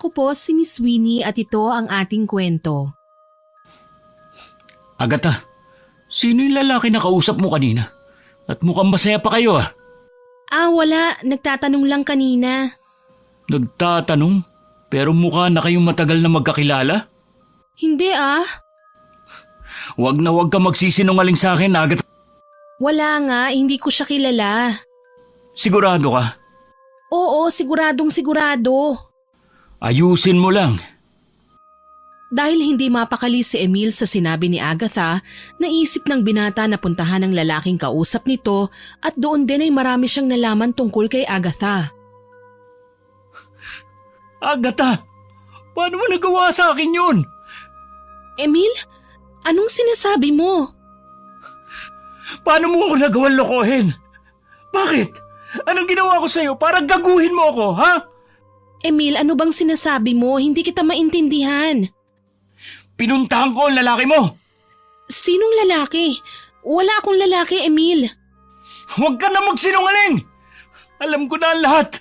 Ako po si Miss Winnie at ito ang ating kwento. Agatha, sino yung lalaki na kausap mo kanina? At mukhang masaya pa kayo ah. Wala. Nagtatanong lang kanina. Nagtatanong? Pero mukha na kayong matagal na magkakilala? Hindi Huwag na huwag ka magsisinungaling sa akin, Agatha. Wala nga, hindi ko siya kilala. Sigurado ka? Oo, siguradong sigurado. Ayusin mo lang. Dahil hindi mapakali si Emil sa sinabi ni Agatha, naisip ng binata na puntahan ang lalaking kausap nito at doon din ay marami siyang nalaman tungkol kay Agatha. Agatha, paano mo nagawa sa akin yun? Emil, anong sinasabi mo? Paano mo ako nagawang lokohin? Bakit? Anong ginawa ko sa'yo para gaguhin mo ako, ha? Emil, ano bang sinasabi mo? Hindi kita maintindihan. Pinuntahan ko ang lalaki mo. Sinong lalaki? Wala akong lalaki, Emil. Huwag ka na magsinungaling! Alam ko na ang lahat.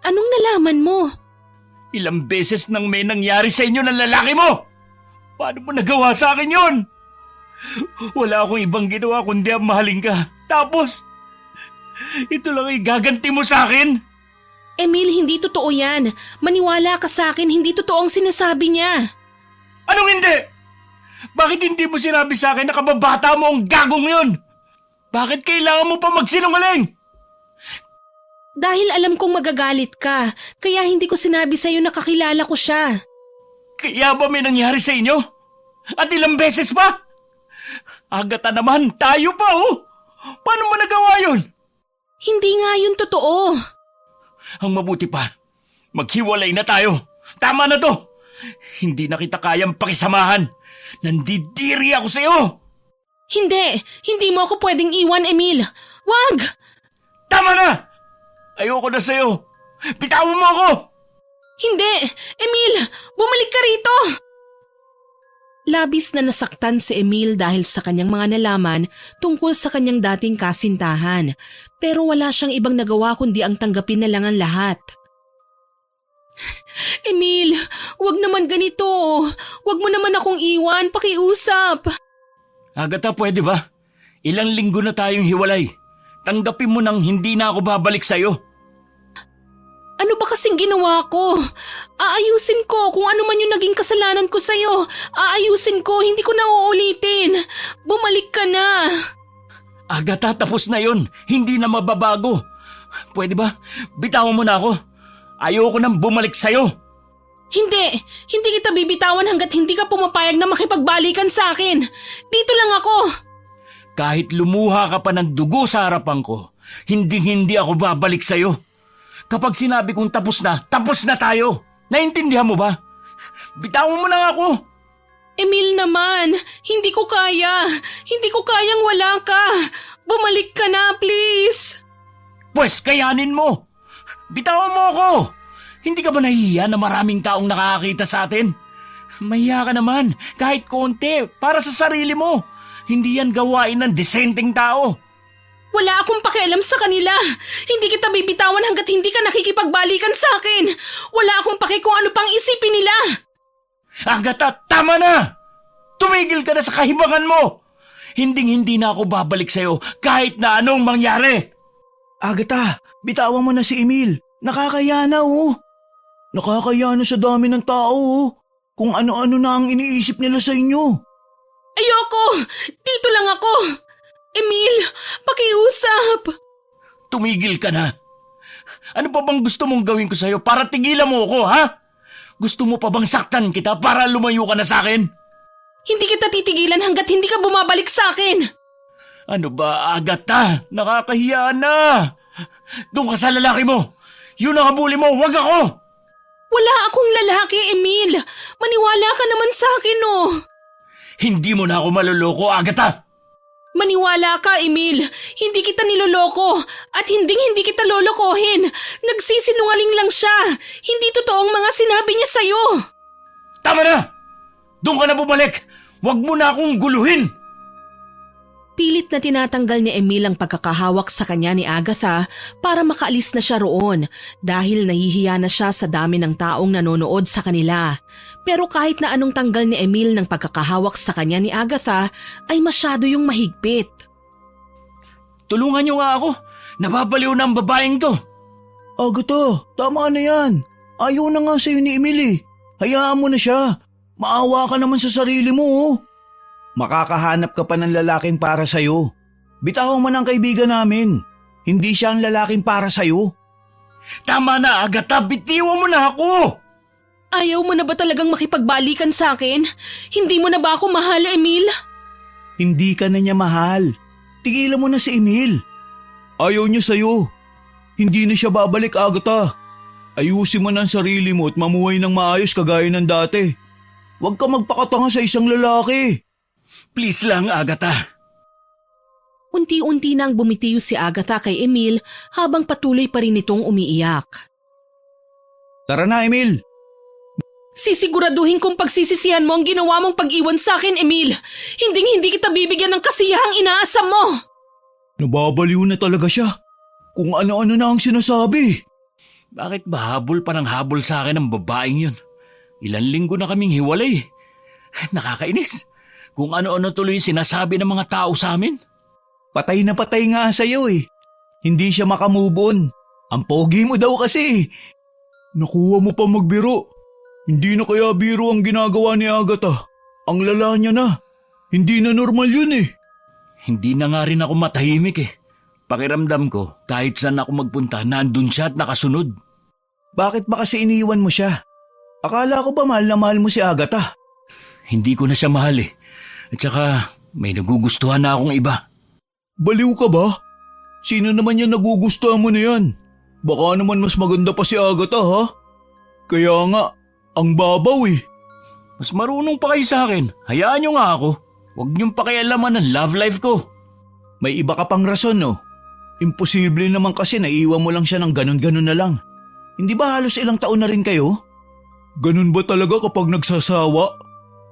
Anong nalaman mo? Ilang beses nang may nangyari sa inyo ng lalaki mo. Paano mo nagawa sa akin yun? Wala akong ibang ginawa kundi ang mahalin ka. Tapos, ito lang ay gaganti mo sa akin? Emil, hindi totoo yan. Maniwala ka sa akin, hindi totoo ang sinasabi niya. Anong hindi? Bakit hindi mo sinabi sa akin na kababata mo ang gagong yun? Bakit kailangan mo pa magsinungaling? Dahil alam kong magagalit ka, kaya hindi ko sinabi sa'yo na kakilala ko siya. Kaya ba may nangyari sa inyo? At ilang beses pa? Agatha naman, tayo pa oh! Paano mo nagawa yun? Hindi nga yun totoo. Ang mabuti pa, maghiwalay na tayo. Tama na to. Hindi na kita kayang pakisamahan. Nandidiri ako sa'yo. Hindi mo ako pwedeng iwan, Emil. Wag! Tama na! Ayoko na sa'yo. Bitawan mo ako! Hindi! Emil! Bumalik ka rito! Labis na nasaktan si Emil dahil sa kanyang mga nalaman tungkol sa kanyang dating kasintahan. Pero wala siyang ibang nagawa kundi ang tanggapin na lang ang lahat. Emil, wag naman ganito. Wag mo naman akong iwan, pakiusap. Agatha, pwede ba? Ilang linggo na tayong hiwalay. Tanggapin mo nang hindi na ako babalik sa'yo. Ano ba kasing ginawa ko? Aayusin ko kung ano man yung naging kasalanan ko sa'yo. Aayusin ko, hindi ko na uulitin. Bumalik ka na. Agatha, tapos na yon. Hindi na mababago. Pwede ba? Bitawan mo na ako. Ayoko nang bumalik sa'yo. Hindi kita bibitawan hanggat hindi ka pumapayag na makipagbalikan sa akin. Dito lang ako. Kahit lumuha ka pa ng dugo sa harapan ko, hindi ako babalik sa'yo. Kapag sinabi kong tapos na tayo. Naintindihan mo ba? Bitawan mo na ako. Emil naman, hindi ko kaya. Hindi ko kayang wala ka. Bumalik ka na, please. Pwes, kayanin mo. Bitawan mo ako. Hindi ka ba nahihiya na maraming taong nakakakita sa atin? Mahiya ka naman, kahit konti, para sa sarili mo. Hindi yan gawain ng disenteng tao. Wala akong pakialam sa kanila. Hindi kita bibitawan hanggat hindi ka nakikipagbalikan sa akin. Wala akong paki kung ano pang isipin nila. Agatha, tama na! Tumigil ka na sa kahibangan mo! Hindi na ako babalik sa'yo kahit na anong mangyari. Agatha, bitawan mo na si Emil. Nakakaya na oh. Nakakaya na sa dami ng tao oh. Kung ano-ano na ang iniisip nila sa inyo. Ayoko! Dito lang ako! Emil, pakiusap! Tumigil ka na. Ano pa bang gusto mong gawin ko sa'yo para tigilan mo ako, ha? Gusto mo pa bang saktan kita para lumayo ka na sa akin? Hindi kita titigilan hanggat hindi ka bumabalik sa akin! Ano ba, Agatha? Nakakahiya na! Doon ka sa lalaki mo! Yun ang habuli mo, wag ako! Wala akong lalaki, Emil! Maniwala ka naman sa akin, oh! Hindi mo na ako maluloko, Agatha! Maniwala ka, Emil! Hindi kita niloloko! At hindi kita lolokohin! Nagsisinungaling lang siya! Hindi totoong mga sinabi niya sa'yo! Tama na! Doon ka na bumalik! Wag mo na akong guluhin! Pilit na tinatanggal ni Emil ang pagkakahawak sa kanya ni Agatha para makaalis na siya roon dahil nahihiya na siya sa dami ng taong nanonood sa kanila. Pero kahit na anong tanggal ni Emil ng pagkakahawak sa kanya ni Agatha ay masyado yung mahigpit. Tulungan niyo nga ako. Nababaliw na ang babaeng to. Agatha, tama na yan. Ayaw na nga sa'yo ni Emil eh. Hayaan mo na siya. Maawa ka naman sa sarili mo oh. Makakahanap ka pa ng lalaking para sa'yo. Bitawan mo ng kaibigan namin. Hindi siya ang lalaking para sa'yo. Tama na, Agatha. Bitiwan mo na ako. Ayaw mo na ba talagang makipagbalikan sa akin? Hindi mo na ba ako mahal, Emil? Hindi ka na niya mahal. Tigilan mo na si Emil. Ayaw niya sa'yo. Hindi na siya babalik, Agatha. Ayusin mo na ang sarili mo at mamuhay ng maayos kagaya ng dati. Huwag ka magpakatanga sa isang lalaki. Please lang, Agatha. Unti-unti nang bumitiw si Agatha kay Emil habang patuloy pa rin itong umiiyak. Tara na, Emil. Sisiguraduhin kong pagsisisihan mo ang ginawa mong pag-iwan sa akin, Emil. Hindi kita bibigyan ng kasiyahang inaasam mo. Nababaliw na talaga siya. Kung ano-ano na ang sinasabi. Bakit ba habol pa ng habol sa akin ang babaeng yun? Ilan linggo na kaming hiwalay. Nakakainis. Kung ano-ano tuloy sinasabi ng mga tao sa amin. Patay na patay nga sa'yo eh. Hindi siya makamove on. Ang pogi mo daw kasi. Nakuha mo pa magbiro. Hindi na kaya biro ang ginagawa ni Agatha. Ang lala niya na. Hindi na normal yun eh. Hindi na nga rin ako matahimik eh. Pakiramdam ko, kahit saan ako magpunta, nandun siya at nakasunod. Bakit ba kasi iniwan mo siya? Akala ko ba mahal na mahal mo si Agatha? Hindi ko na siya mahal eh. At saka, may nagugustuhan na akong iba. Baliw ka ba? Sino naman yan nagugustuhan mo na yan? Baka naman mas maganda pa si Agatha ha? Kaya nga, ang babaw eh. Mas marunong pa kayo sa akin. Hayaan niyo nga ako. Huwag niyong pakialaman ang love life ko. May iba ka pang rason no? Imposible naman kasi naiwan mo lang siya ng ganun-ganun na lang. Hindi ba halos ilang taon na rin kayo? Ganun ba talaga kapag nagsasawa?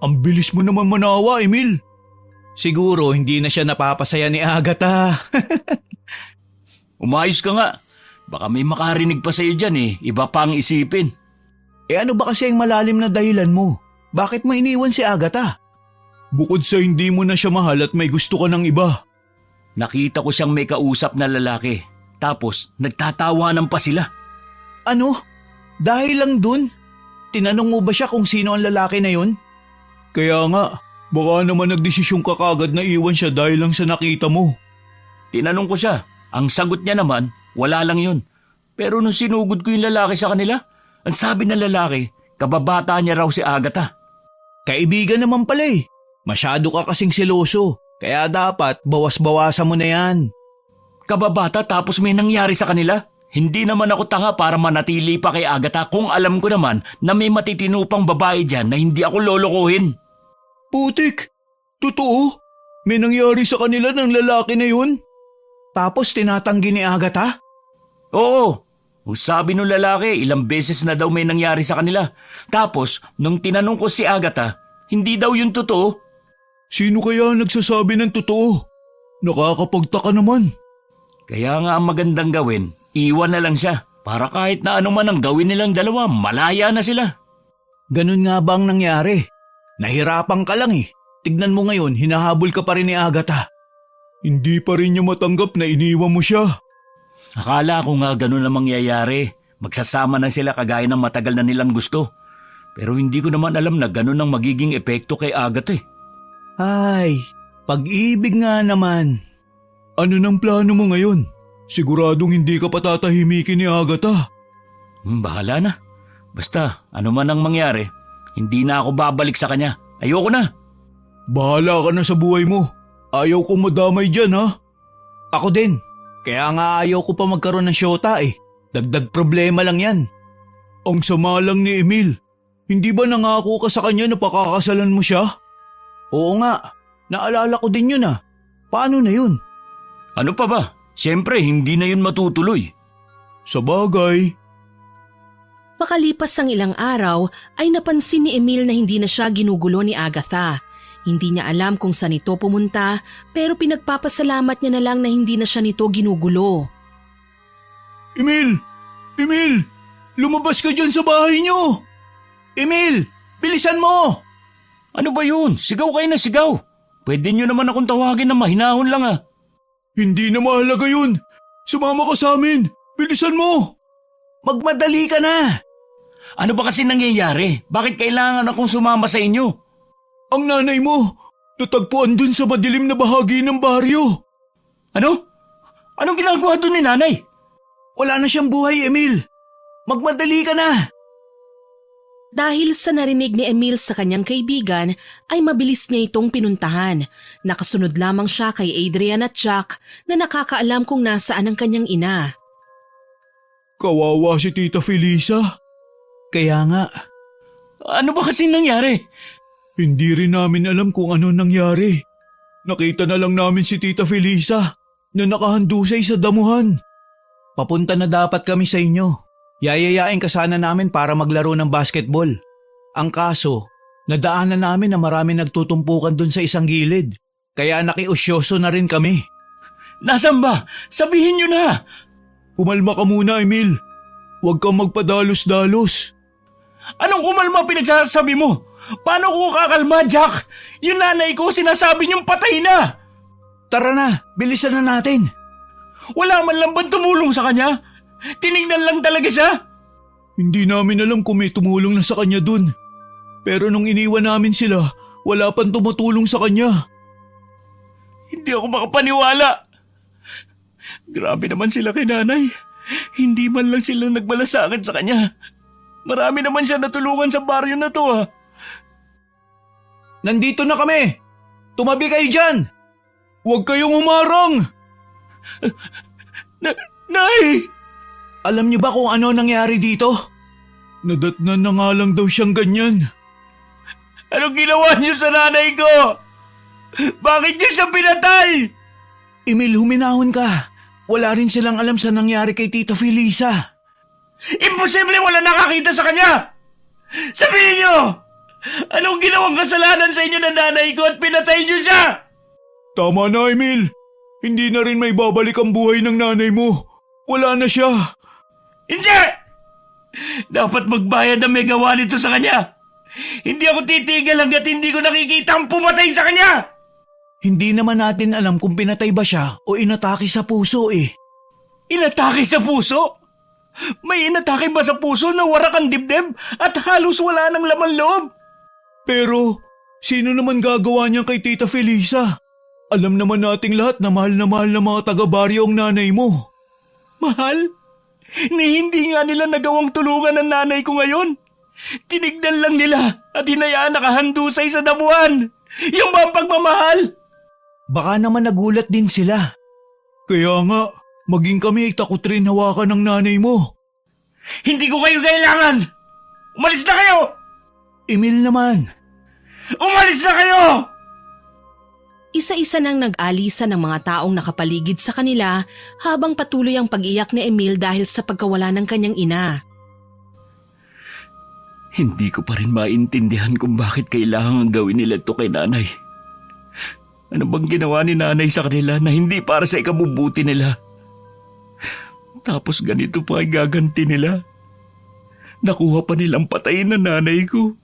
Ang bilis mo naman manawa, Emil. Siguro hindi na siya napapasaya ni Agatha. Umayos ka nga. Baka may makarinig pa sa'yo dyan eh. Iba pa ang isipin. Ano ba kasi ang malalim na dahilan mo? Bakit mo iniwan si Agatha? Bukod sa hindi mo na siya mahal at may gusto ka ng iba. Nakita ko siyang may kausap na lalaki. Tapos nagtatawanan pa sila. Ano? Dahil lang dun? Tinanong mo ba siya kung sino ang lalaki na yun? Kaya nga, baka naman nagdesisyon ka kagad na iwan siya dahil lang sa nakita mo. Tinanong ko siya. Ang sagot niya naman, wala lang yun. Pero nung sinugod ko yung lalaki sa kanila, ang sabi ng lalaki, kababata niya raw si Agatha. Kaibigan naman pala eh. Masyado ka kasing seloso. Kaya dapat bawas-bawasan mo na yan. Kababata tapos may nangyari sa kanila? Hindi naman ako tanga para manatili pa kay Agatha kung alam ko naman na may matitinupang babae dyan na hindi ako lolokohin. Putik! Totoo? May nangyari sa kanila ng lalaki na yun? Tapos tinatanggi ni Agatha? Oo. Sabi nung lalaki, ilang beses na daw may nangyari sa kanila. Tapos, nung tinanong ko si Agatha, hindi daw yun totoo. Sino kaya nagsasabi ng totoo? Nakakapagtaka naman. Kaya nga ang magandang gawin, iwan na lang siya. Para kahit na ano man ang gawin nilang dalawa, malaya na sila. Ganun nga bang nangyari? Nahirapan ka lang eh. Tignan mo ngayon, hinahabol ka pa rin ni Agatha. Hindi pa rin niya matanggap na iniwan mo siya. Akala ko nga ganun ang mangyayari. Magsasama na sila kagaya ng matagal na nilang gusto. Pero hindi ko naman alam na ganun ang magiging epekto kay Agatha eh. Ay, pag-ibig nga naman. Ano nang plano mo ngayon? Siguradong hindi ka patatahimikin ni Agatha. Bahala na. Basta, ano man ang mangyari, hindi na ako babalik sa kanya. Ayoko na. Bahala ka na sa buhay mo. Ayaw kong madamay dyan ha. Ako din. Kaya nga ayaw ko pa magkaroon ng syota eh. Dagdag problema lang yan. Ang sama lang ni Emil. Hindi ba nangako ka sa kanya na pakakasalan mo siya? Oo nga. Naalala ko din yun ah. Paano na yun? Ano pa ba? Siyempre, hindi na yun matutuloy. Sa bagay. Makalipas ang ilang araw ay napansin ni Emil na hindi na siya ginugulo ni Agatha. Hindi niya alam kung saan ito pumunta pero pinagpapasalamat niya na lang na hindi na siya nito ginugulo. Emil! Emil! Lumabas ka dyan sa bahay niyo! Emil! Bilisan mo! Ano ba yun? Sigaw kayo na sigaw. Pwede nyo naman akong tawagin na mahinahon lang ah. Hindi na mahalaga yun! Sumama ka sa amin! Bilisan mo! Magmadali ka na! Ano ba kasi nangyayari? Bakit kailangan akong sumama sa inyo? Ang nanay mo, natagpuan dun sa madilim na bahagi ng baryo. Ano? Anong ginagawa doon ni nanay? Wala na siyang buhay, Emil. Magmadali ka na! Dahil sa narinig ni Emil sa kanyang kaibigan, ay mabilis niya itong pinuntahan. Nakasunod lamang siya kay Adrian at Jack na nakakaalam kung nasaan ang kanyang ina. Kawawa si Tita Felisa. Kaya nga, Ano ba kasi nangyari? hindi rin namin alam kung ano nangyari. Nakita na lang namin si Tita Felisa na nakahandusay sa damuhan. Papunta na dapat kami sa inyo. Yayayain ka sana namin para maglaro ng basketball. Ang kaso, nadaanan namin na marami nagtutumpukan dun sa isang gilid. Kaya nakiusyoso na rin kami. Nasaan ba? Sabihin nyo na! Kumalma ka muna, Emil. Huwag kang magpadalos-dalos. Anong kumalma pinagsasabi mo? Paano ko kakalma, Jack? Yung nanay ko sinasabi niyong patay na! Tara na, bilisan na natin. Wala man lang bang tumulong sa kanya? Tinignan lang talaga siya? Hindi namin alam kung may tumulong na sa kanya dun. Pero nung iniwan namin sila, wala pang tumutulong sa kanya. Hindi ako makapaniwala. Grabe naman sila kay nanay. Hindi man lang sila nagmalasakit sa kanya. Marami naman siya natulungan sa baryo na to ah. Nandito na kami! Tumabi kayo dyan! Huwag kayong humarang! Nay! Alam niyo ba kung ano nangyari dito? Nadatnan na nga lang daw siyang ganyan. Anong ginawa niyo sa nanay ko? Bakit niyo siya pinatay? Emil, huminahon ka. Wala rin silang alam sa nangyari kay Tita Felisa. Imposible wala nakakita sa kanya! Sabihin niyo! Anong ginawang kasalanan sa inyo ng nanay ko at pinatay niyo siya? Tama na, Emil. Hindi na rin may babalik ang buhay ng nanay mo. Wala na siya. Hindi! Dapat magbayad ang may gawa nito sa kanya. Hindi ako titigil hanggat hindi ko nakikita ang pumatay sa kanya. Hindi naman natin alam kung pinatay ba siya o inatake sa puso eh. Inatake sa puso? May inatake ba sa puso na warak ang dibdib at halos wala ng laman loob? Pero, sino naman gagawa niyan kay Tita Felisa? Alam naman nating lahat na mahal na mga taga-baryo ang nanay mo. Mahal? Ni hindi nga nila nagawang tulungan ang nanay ko ngayon. Tinignan lang nila at hinayaan nakahandusay sa damuhan. Yung ba ang pagmamahal? Baka naman nagulat din sila. Kaya nga, maging kami ay takot rin hawakan ng nanay mo. Hindi ko kayo kailangan! Umalis na kayo! Emil naman. Umalis na kayo! Isa-isa nang nag-alisan ng mga taong nakapaligid sa kanila habang patuloy ang pag-iyak ni Emil dahil sa pagkawala ng kanyang ina. Hindi ko pa rin maintindihan kung bakit kailangan gawin nila ito kay nanay. Ano bang ginawa ni nanay sa kanila na hindi para sa ikabubuti nila? Tapos ganito pa ay gaganti nila. Nakuha pa nilang patayin ng nanay ko.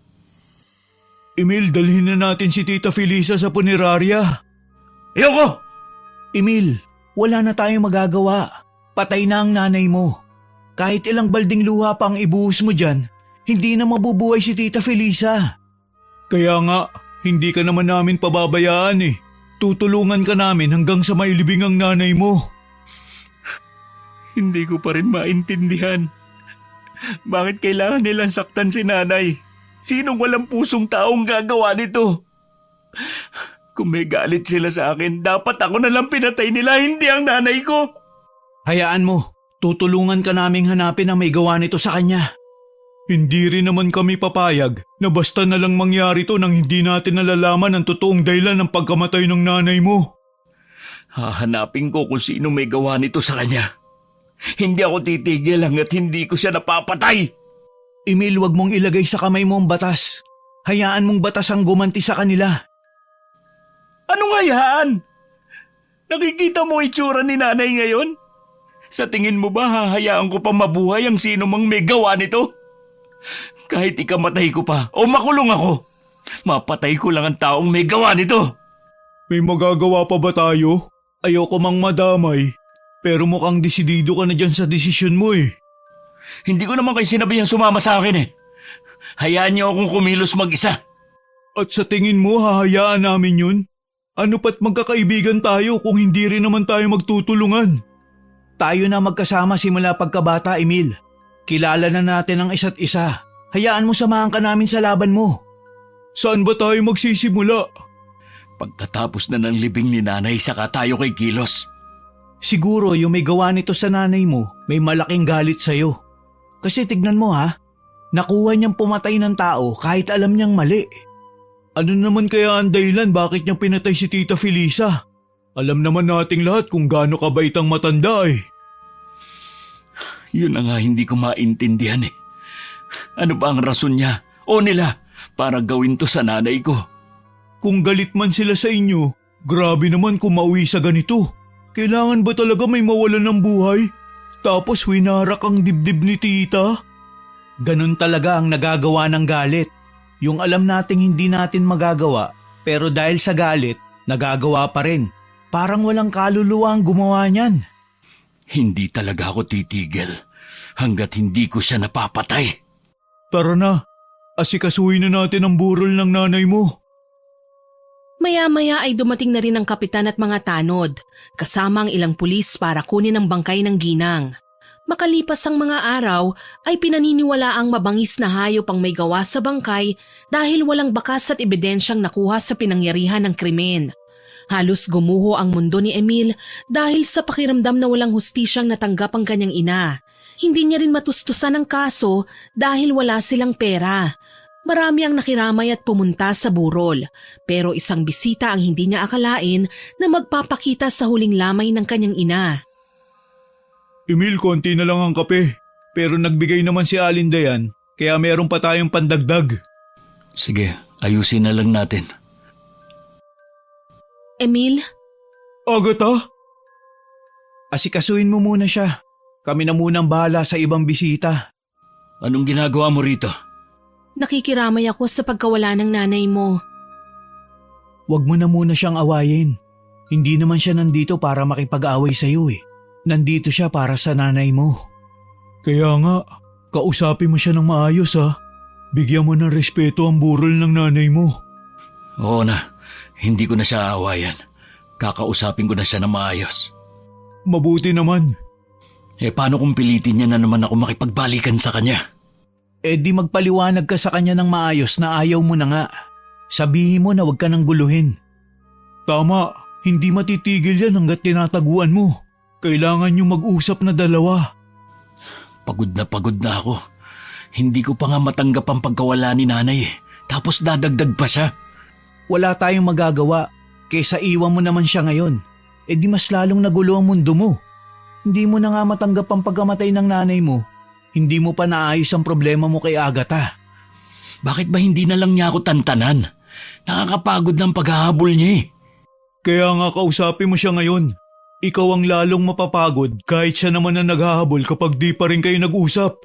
Emil, dalhin na natin si Tita Felisa sa punerarya. Ayoko! Emil, wala na tayong magagawa. Patay na ang nanay mo. Kahit ilang balding luha pa ang ibuhos mo dyan, hindi na mabubuhay si Tita Felisa. Kaya nga, hindi ka naman namin pababayaan eh. Tutulungan ka namin hanggang sa mailibing ang nanay mo. Hindi ko pa rin maintindihan. Bakit kailangan nilang saktan si nanay? Sinong walang pusong taong gagawa nito? Kung may galit sila sa akin, dapat ako na lang pinatay nila, hindi ang nanay ko. Hayaan mo, tutulungan ka naming hanapin ang may gawa nito sa kanya. Hindi rin naman kami papayag na basta na lang mangyari to nang hindi natin nalalaman ang totoong dahilan ng pagkamatay ng nanay mo. Hahanapin ko kung sino may gawa nito sa kanya. Hindi ako titigil hanggat hindi ko siya napapatay. Emil, wag mong ilagay sa kamay mo ang batas. Hayaan mong batas ang gumanti sa kanila. Ano nga yan? Nakikita mo itsura ni nanay ngayon? Sa tingin mo ba hahayaan ko pa mabuhay ang sino mang may gawa nito? Kahit ikamatay ko pa o makulong ako, mapatay ko lang ang taong may gawa nito. May magagawa pa ba tayo? Ayoko mang madamay. Pero mukhang desidido ka na dyan sa desisyon mo eh. Hindi ko naman kayo sinabihang sumama sa akin eh. Hayaan niyo akong kumilos mag-isa. At sa tingin mo hahayaan namin yun? Ano pat magkakaibigan tayo kung hindi rin naman tayo magtutulungan? Tayo na magkasama simula pagkabata, Emil. Kilala na natin ang isa't isa. Hayaan mo samahan ka namin sa laban mo. Saan ba tayo magsisimula? Pagkatapos na ng libing ni nanay, saka tayo kay kilos. Siguro yung may gawa nito sa nanay mo, may malaking galit sa'yo. Kasi tignan mo ha, nakuha niyang pumatay ng tao kahit alam niyang mali. Ano naman kaya ang dahilan bakit niya pinatay si Tita Felisa? Alam naman nating lahat kung gaano kabait ang matanda eh. Yun na nga hindi ko maintindihan eh. Ano ba ang rason niya o nila para gawin to sa nanay ko? Kung galit man sila sa inyo, grabe naman kung mauwi sa ganito. Kailangan ba talaga may mawalan ng buhay? Tapos winarak ang dibdib ni tita? Ganon talaga ang nagagawa ng galit. Yung alam nating hindi natin magagawa, pero dahil sa galit, nagagawa pa rin. Parang walang kaluluwa ang gumawa niyan. Hindi talaga ako titigil hanggat hindi ko siya napapatay. Tara na, asikasuhin na natin ang burol ng nanay mo. Maya-maya ay dumating na rin ang kapitan at mga tanod, kasama ang ilang pulis para kunin ang bangkay ng ginang. Makalipas ang mga araw ay pinaniniwala ang mabangis na hayop ang may gawa sa bangkay dahil walang bakas at ebidensyang nakuha sa pinangyarihan ng krimen. Halos gumuho ang mundo ni Emil dahil sa pakiramdam na walang hustisyang natanggap ang kanyang ina. Hindi niya rin matustusan ang kaso dahil wala silang pera. Marami ang nakiramay at pumunta sa burol, pero isang bisita ang hindi niya akalain na magpapakita sa huling lamay ng kanyang ina. Emil, konti na lang ang kape. Pero nagbigay naman si Alinda yan, kaya meron pa tayong pandagdag. Sige, ayusin na lang natin. Emil? Agatha? Asikasuhin mo muna siya. Kami na munang bahala sa ibang bisita. Anong ginagawa mo rito? Nakikiramay ako sa pagkawala ng nanay mo. Huwag mo na muna siyang awayin. Hindi naman siya nandito para makipag-away sa iyo eh. Nandito siya para sa nanay mo. Kaya nga, kausapin mo siya ng maayos ha. Bigyan mo ng respeto ang burol ng nanay mo. Oo na, hindi ko na siya aawayan. Kakausapin ko na siya ng maayos. Mabuti naman. Paano kung pilitin niya na naman ako makipagbalikan sa kanya? Di magpaliwanag ka sa kanya ng maayos na ayaw mo na nga. Sabihin mo na huwag ka nang guluhin. Tama, hindi matitigil yan hanggat tinataguan mo. Kailangan nyo mag-usap na dalawa. Pagod na ako. Hindi ko pa nga matanggap ang pagkawala ni nanay. Tapos dadagdag pa siya. Wala tayong magagawa. Kaysa iwan mo naman siya ngayon. Di mas lalong nagulo ang mundo mo. Hindi mo na nga matanggap ang pagkamatay ng nanay mo. Hindi mo pa naayos ang problema mo kay Agatha. Bakit ba hindi na lang niya ako tantanan? Nakakapagod ng paghahabol niya eh. Kaya nga kausapin mo siya ngayon. Ikaw ang lalong mapapagod kahit siya naman ang naghahabol kapag di pa rin kayo nag-usap.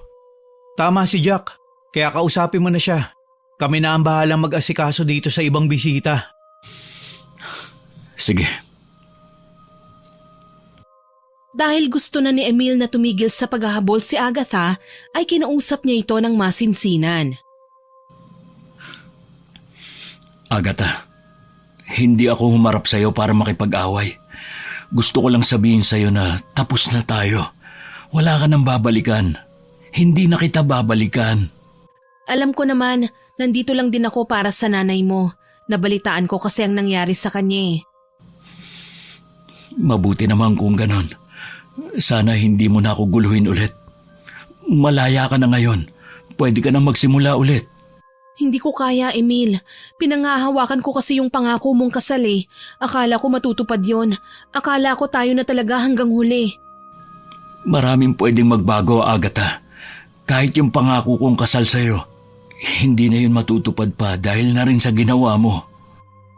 Tama si Jack, kaya kausapin mo na siya. Kami na ang bahalang mag-asikaso dito sa ibang bisita. Sige. Dahil gusto na ni Emil na tumigil sa paghahabol si Agatha, ay kinausap niya ito ng masinsinan. Agatha, hindi ako humarap sa'yo para makipag-away. Gusto ko lang sabihin sa'yo na tapos na tayo. Wala ka nang babalikan. Hindi na kita babalikan. Alam ko naman, nandito lang din ako para sa nanay mo. Nabalitaan ko kasi ang nangyari sa kanya eh. Mabuti naman kung ganon. Sana hindi mo na ako guluhin ulit. Malaya ka na ngayon. Pwede ka na magsimula ulit. Hindi ko kaya, Emil. Pinangahawakan ko kasi yung pangako mong kasal eh. Akala ko matutupad yon. Akala ko tayo na talaga hanggang huli. Maraming pwedeng magbago, Agatha. Kahit yung pangako kong kasal sa'yo, hindi na yun matutupad pa dahil na rin sa ginawa mo.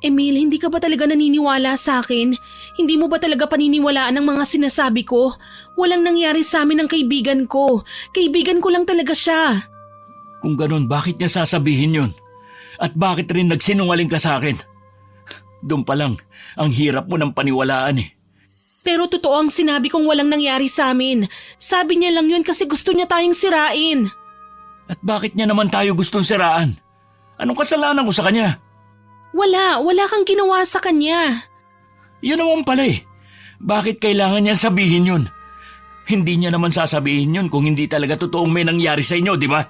Emil, hindi ka ba talaga naniniwala sa akin? Hindi mo ba talaga paniniwalaan ang mga sinasabi ko? Walang nangyari sa amin ng kaibigan ko. Kaibigan ko lang talaga siya. Kung ganun, bakit niya sasabihin yun? At bakit rin nagsinungaling ka sa akin? Doon pa lang, ang hirap mo ng paniwalaan eh. Pero totoo ang sinabi kong walang nangyari sa amin. Sabi niya lang yun kasi gusto niya tayong sirain. At bakit niya naman tayo gustong siraan? Anong kasalanan ko sa kanya? Wala kang ginawa sa kanya. Yun naman pala eh. Bakit kailangan niya sabihin yun? Hindi niya naman sasabihin yun kung hindi talaga totoong may nangyari sa inyo, di ba?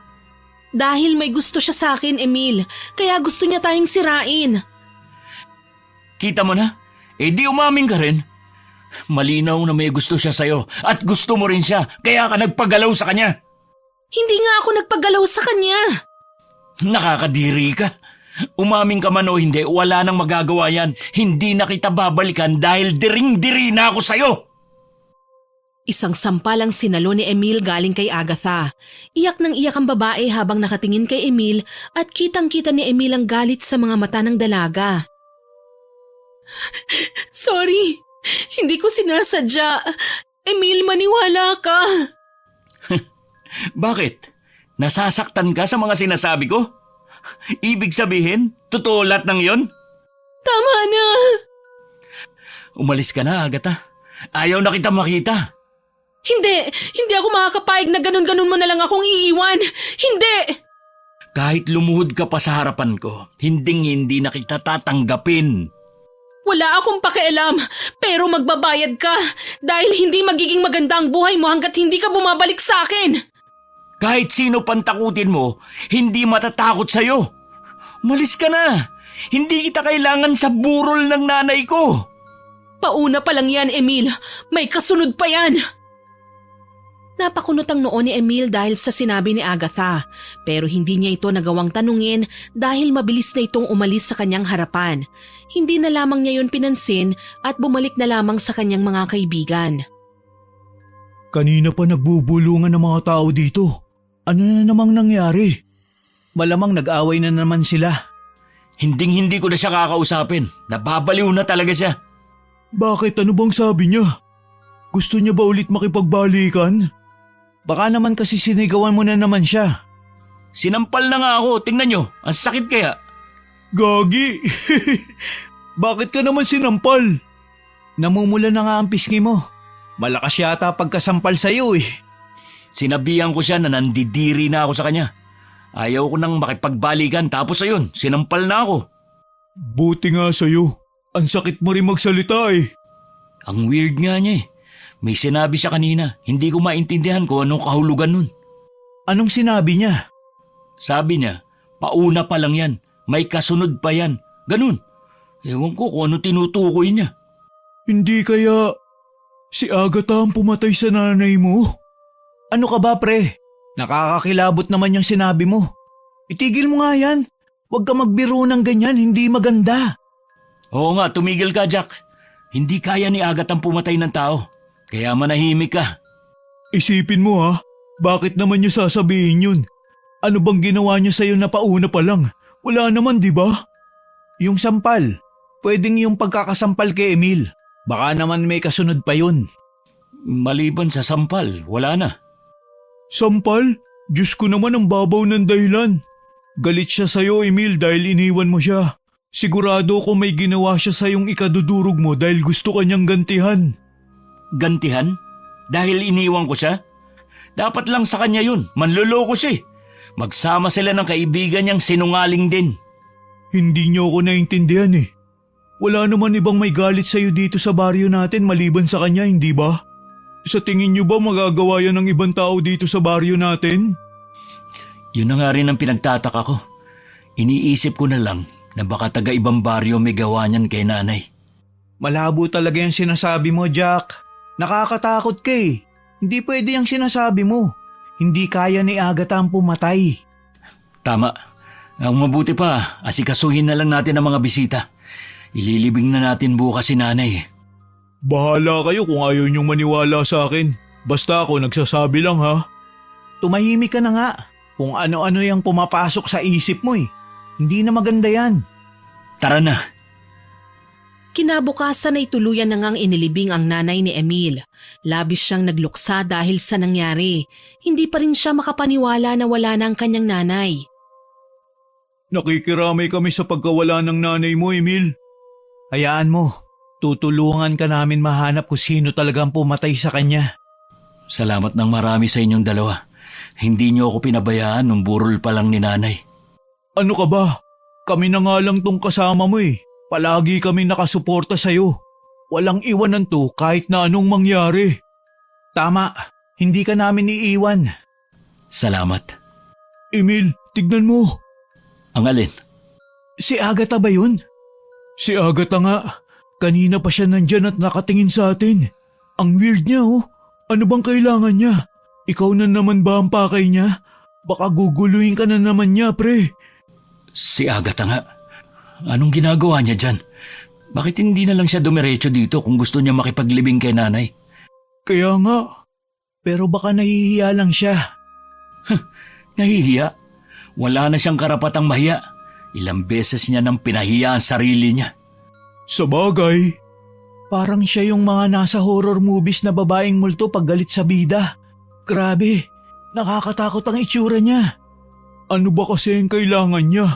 Dahil may gusto siya sa akin, Emil. Kaya gusto niya tayong sirain. Kita mo na? Eh di umamin ka rin. Malinaw na may gusto siya sa'yo at gusto mo rin siya, kaya ka nagpagalaw sa kanya. Hindi nga ako nagpagalaw sa kanya. Nakakadiri ka. Umamin ka man o hindi, wala nang magagawa yan. Hindi na kita babalikan dahil diring-diri na ako sa'yo. Isang sampal ang sinalo ni Emil galing kay Agatha. Iyak ng iyak ang babae habang nakatingin kay Emil at kitang-kita ni Emil ang galit sa mga mata ng dalaga. Sorry, hindi ko sinasadya. Emil, maniwala ka. Bakit? Nasasaktan ka sa mga sinasabi ko? Ibig sabihin, totoo lahat ng yon? Tama na. Umalis ka na, Agatha. Ayaw na kita makita. Hindi ako makakapayag na ganun-ganun mo na lang akong iiwan. Hindi! Kahit lumuhod ka pa sa harapan ko, hindi na kita tatanggapin. Wala akong pakialam, pero magbabayad ka dahil hindi magiging maganda ang buhay mo hanggat hindi ka bumabalik sa akin. Kahit sino pantakutin mo, hindi matatakot sa'yo. Umalis ka na. Hindi kita kailangan sa burol ng nanay ko. Pauna pa lang yan, Emil. May kasunod pa yan. Napakunot ang noo ni Emil dahil sa sinabi ni Agatha, pero hindi niya ito nagawang tanungin dahil mabilis na itong umalis sa kanyang harapan. Hindi na lamang niya yun pinansin at bumalik na lamang sa kanyang mga kaibigan. Kanina pa nagbubulungan ng mga tao dito. Ano na namang nangyari? Malamang nag-away na naman sila. Hindi ko na siya kakausapin. Nababaliw na talaga siya. Bakit? Ano bang sabi niya? Gusto niya ba ulit makipagbalikan? Baka naman kasi sinigawan mo na naman siya. Sinampal na nga ako. Tingnan nyo. Ang sakit kaya. Gagi! Bakit ka naman sinampal? Namumula na nga ang pisngi mo. Malakas yata pagkasampal sa'yo eh. Sinabihan ko siya na nandidiri na ako sa kanya. Ayaw ko nang makipagbalikan tapos ayun, sinampal na ako. Buti nga sa'yo. Ang sakit mo rin magsalita eh. Ang weird nga niya eh. May sinabi siya kanina, hindi ko maintindihan kung anong kahulugan nun. Anong sinabi niya? Sabi niya, pauna pa lang yan, may kasunod pa yan. Ganun. Ewan ko kung ano tinutukoy niya. Hindi kaya si Agatha ang pumatay sa nanay mo? Ano ka ba pre? Nakakakilabot naman yung sinabi mo. Itigil mo nga yan. Huwag ka magbiro ng ganyan, hindi maganda. Oo nga, tumigil ka Jack. Hindi kaya ni Agatha ang pumatay ng tao. Kaya manahimik ka. Isipin mo ha, bakit naman niya sasabihin yun? Ano bang ginawa niya sa'yo na pauna pa lang? Wala naman di ba? Yung sampal, pwedeng yung pagkakasampal kay Emil. Baka naman may kasunod pa yun. Maliban sa sampal, wala na. Sampal? Diyos ko naman ang babaw ng dahilan. Galit siya sa'yo Emil dahil iniwan mo siya. Sigurado ko may ginawa siya sa'yong ikadudurog mo dahil gusto kanyang gantihan. Gantihan? Dahil iniwan ko siya? Dapat lang sa kanya yun, manloloko siya eh. Magsama sila ng kaibigan niyang sinungaling din. Hindi niyo ako naintindihan eh. Wala naman ibang may galit sa'yo dito sa baryo natin maliban sa kanya, hindi ba? Sa tingin niyo ba magagawa yan ng ibang tao dito sa baryo natin? Yun na nga rin ang pinagtataka ko. Iniisip ko na lang na baka taga ibang baryo may gawa niyan kay nanay. Malabo talaga yung sinasabi mo, Jack. Nakakatakot ka eh. Hindi pwede yung sinasabi mo. Hindi kaya ni Agatha ang pumatay. Tama. Ang mabuti pa, asikasuhin na lang natin ang mga bisita. Ililibing na natin bukas si nanay. Bahala kayo kung ayaw niyong maniwala sa akin. Basta ako nagsasabi lang ha. Tumahimik ka na nga. Kung ano-ano yung pumapasok sa isip mo eh. Hindi na maganda yan. Tara na. Kinabukasan ay tuluyan na ngang inilibing ang nanay ni Emil. Labis siyang nagluksa dahil sa nangyari. Hindi pa rin siya makapaniwala na wala na ang kanyang nanay. Nakikiramay kami sa pagkawala ng nanay mo, Emil. Hayaan mo, tutulungan ka namin mahanap kung sino talagang pumatay sa kanya. Salamat ng marami sa inyong dalawa. Hindi niyo ako pinabayaan nung burol pa lang ni nanay. Ano ka ba? Kami na nga lang tong kasama mo eh. Palagi kami nakasuporta sa'yo. Walang iwanan to kahit na anong mangyari. Tama, hindi ka namin iiwan. Salamat. Emil, tignan mo. Ang alin? Si Agatha ba yun? Si Agatha nga. Kanina pa siya nandyan at nakatingin sa atin. Ang weird niya oh. Ano bang kailangan niya? Ikaw na naman ba ang pakay niya? Baka guguluhin ka na naman niya, pre. Si Agatha nga. Anong ginagawa niya dyan? Bakit hindi na lang siya dumiretso dito kung gusto niya makipaglibing kay nanay? Kaya nga. Pero baka nahihiya lang siya. Nahihiya? Wala na siyang karapatang mahiya. Ilang beses niya nang pinahiya ang sarili niya. Sabagay. Parang siya yung mga nasa horror movies na babaeng multo pag galit sa bida. Grabe, nakakatakot ang itsura niya. Ano ba kasi ang kailangan niya?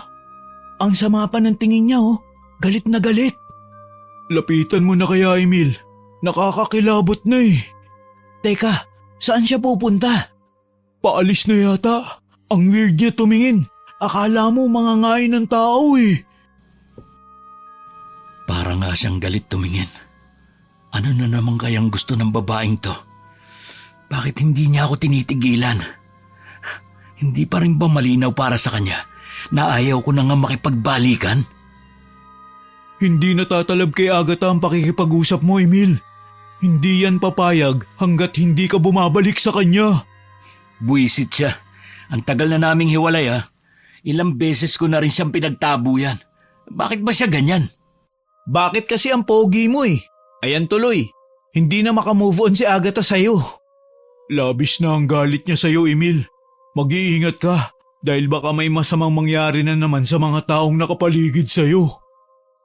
Ang sama pa ng tingin niya oh, galit na galit. Lapitan mo na kaya, Emil. Nakakakilabot na eh. Teka, saan siya pupunta? Paalis na yata. Ang weird niya tumingin. Akala mo mangangain ng tao eh. Para nga siyang galit tumingin. Ano na naman kayang gusto ng babaeng to? Bakit hindi niya ako tinitigilan? Hindi pa rin ba malinaw para sa kanya na ayaw ko na nga makipagbalikan? Hindi natatalab kay Agatha ang pakikipag-usap mo, Emil. Hindi yan papayag hanggat hindi ka bumabalik sa kanya. Buwisit siya. Ang tagal na naming hiwalay ha. Ilang beses ko na rin siyang pinagtabo yan. Bakit ba siya ganyan? Bakit kasi ang pogi mo eh? Ayan tuloy, hindi na makamove on si Agatha sa'yo. Labis na ang galit niya sa'yo, Emil. Mag-iingat ka dahil baka may masamang mangyari na naman sa mga taong nakapaligid sa'yo.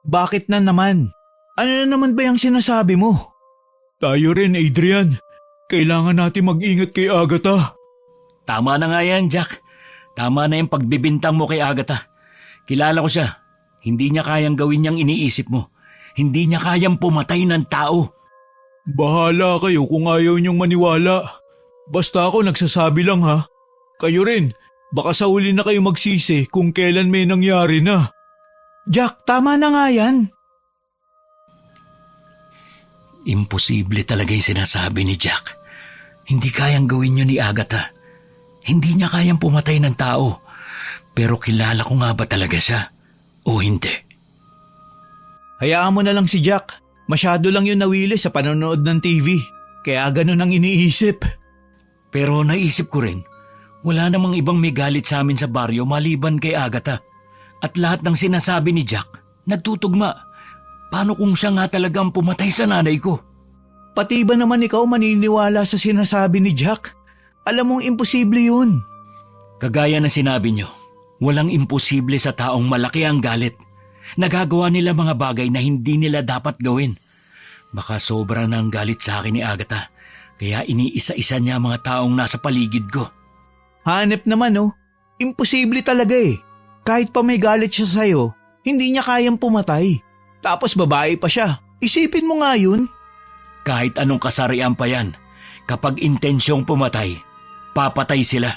Bakit na naman? Ano na naman ba yung sinasabi mo? Tayo rin, Adrian. Kailangan natin mag-ingat kay Agatha. Tama na nga yan, Jack. Tama na yung pagbibintang mo kay Agatha. Kilala ko siya. Hindi niya kayang gawin niyang iniisip mo. Hindi niya kayang pumatay ng tao. Bahala kayo kung ayaw niyong maniwala. Basta ako nagsasabi lang ha. Kayo rin, baka sa uli na kayo magsisi kung kailan may nangyari na. Jack, tama na nga yan. Imposible talaga yung sinasabi ni Jack. Hindi kayang gawin yun ni Agatha. Hindi niya kayang pumatay ng tao. Pero kilala ko nga ba talaga siya? O hindi? Hayaan mo na lang si Jack. Masyado lang yun nawili sa panonood ng TV. Kaya ganun ang iniisip. Pero naisip ko rin, wala namang ibang may galit sa amin sa baryo maliban kay Agatha. At lahat ng sinasabi ni Jack, nagtutugma. Paano kung siya nga talagang pumatay sa nanay ko? Pati ba naman ikaw maniniwala sa sinasabi ni Jack? Alam mong imposible yun. Kagaya ng sinabi niyo, walang imposible sa taong malaki ang galit. Nagagawa nila mga bagay na hindi nila dapat gawin. Baka sobra na ang galit sa akin ni Agatha, kaya iniisa-isa niya ang mga taong nasa paligid ko. Hanep naman oh, imposible talaga eh. Kahit pa may galit siya sa'yo, hindi niya kayang pumatay. Tapos babae pa siya, isipin mo nga yun. Kahit anong kasarian pa yan, kapag intensyong pumatay, papatay sila.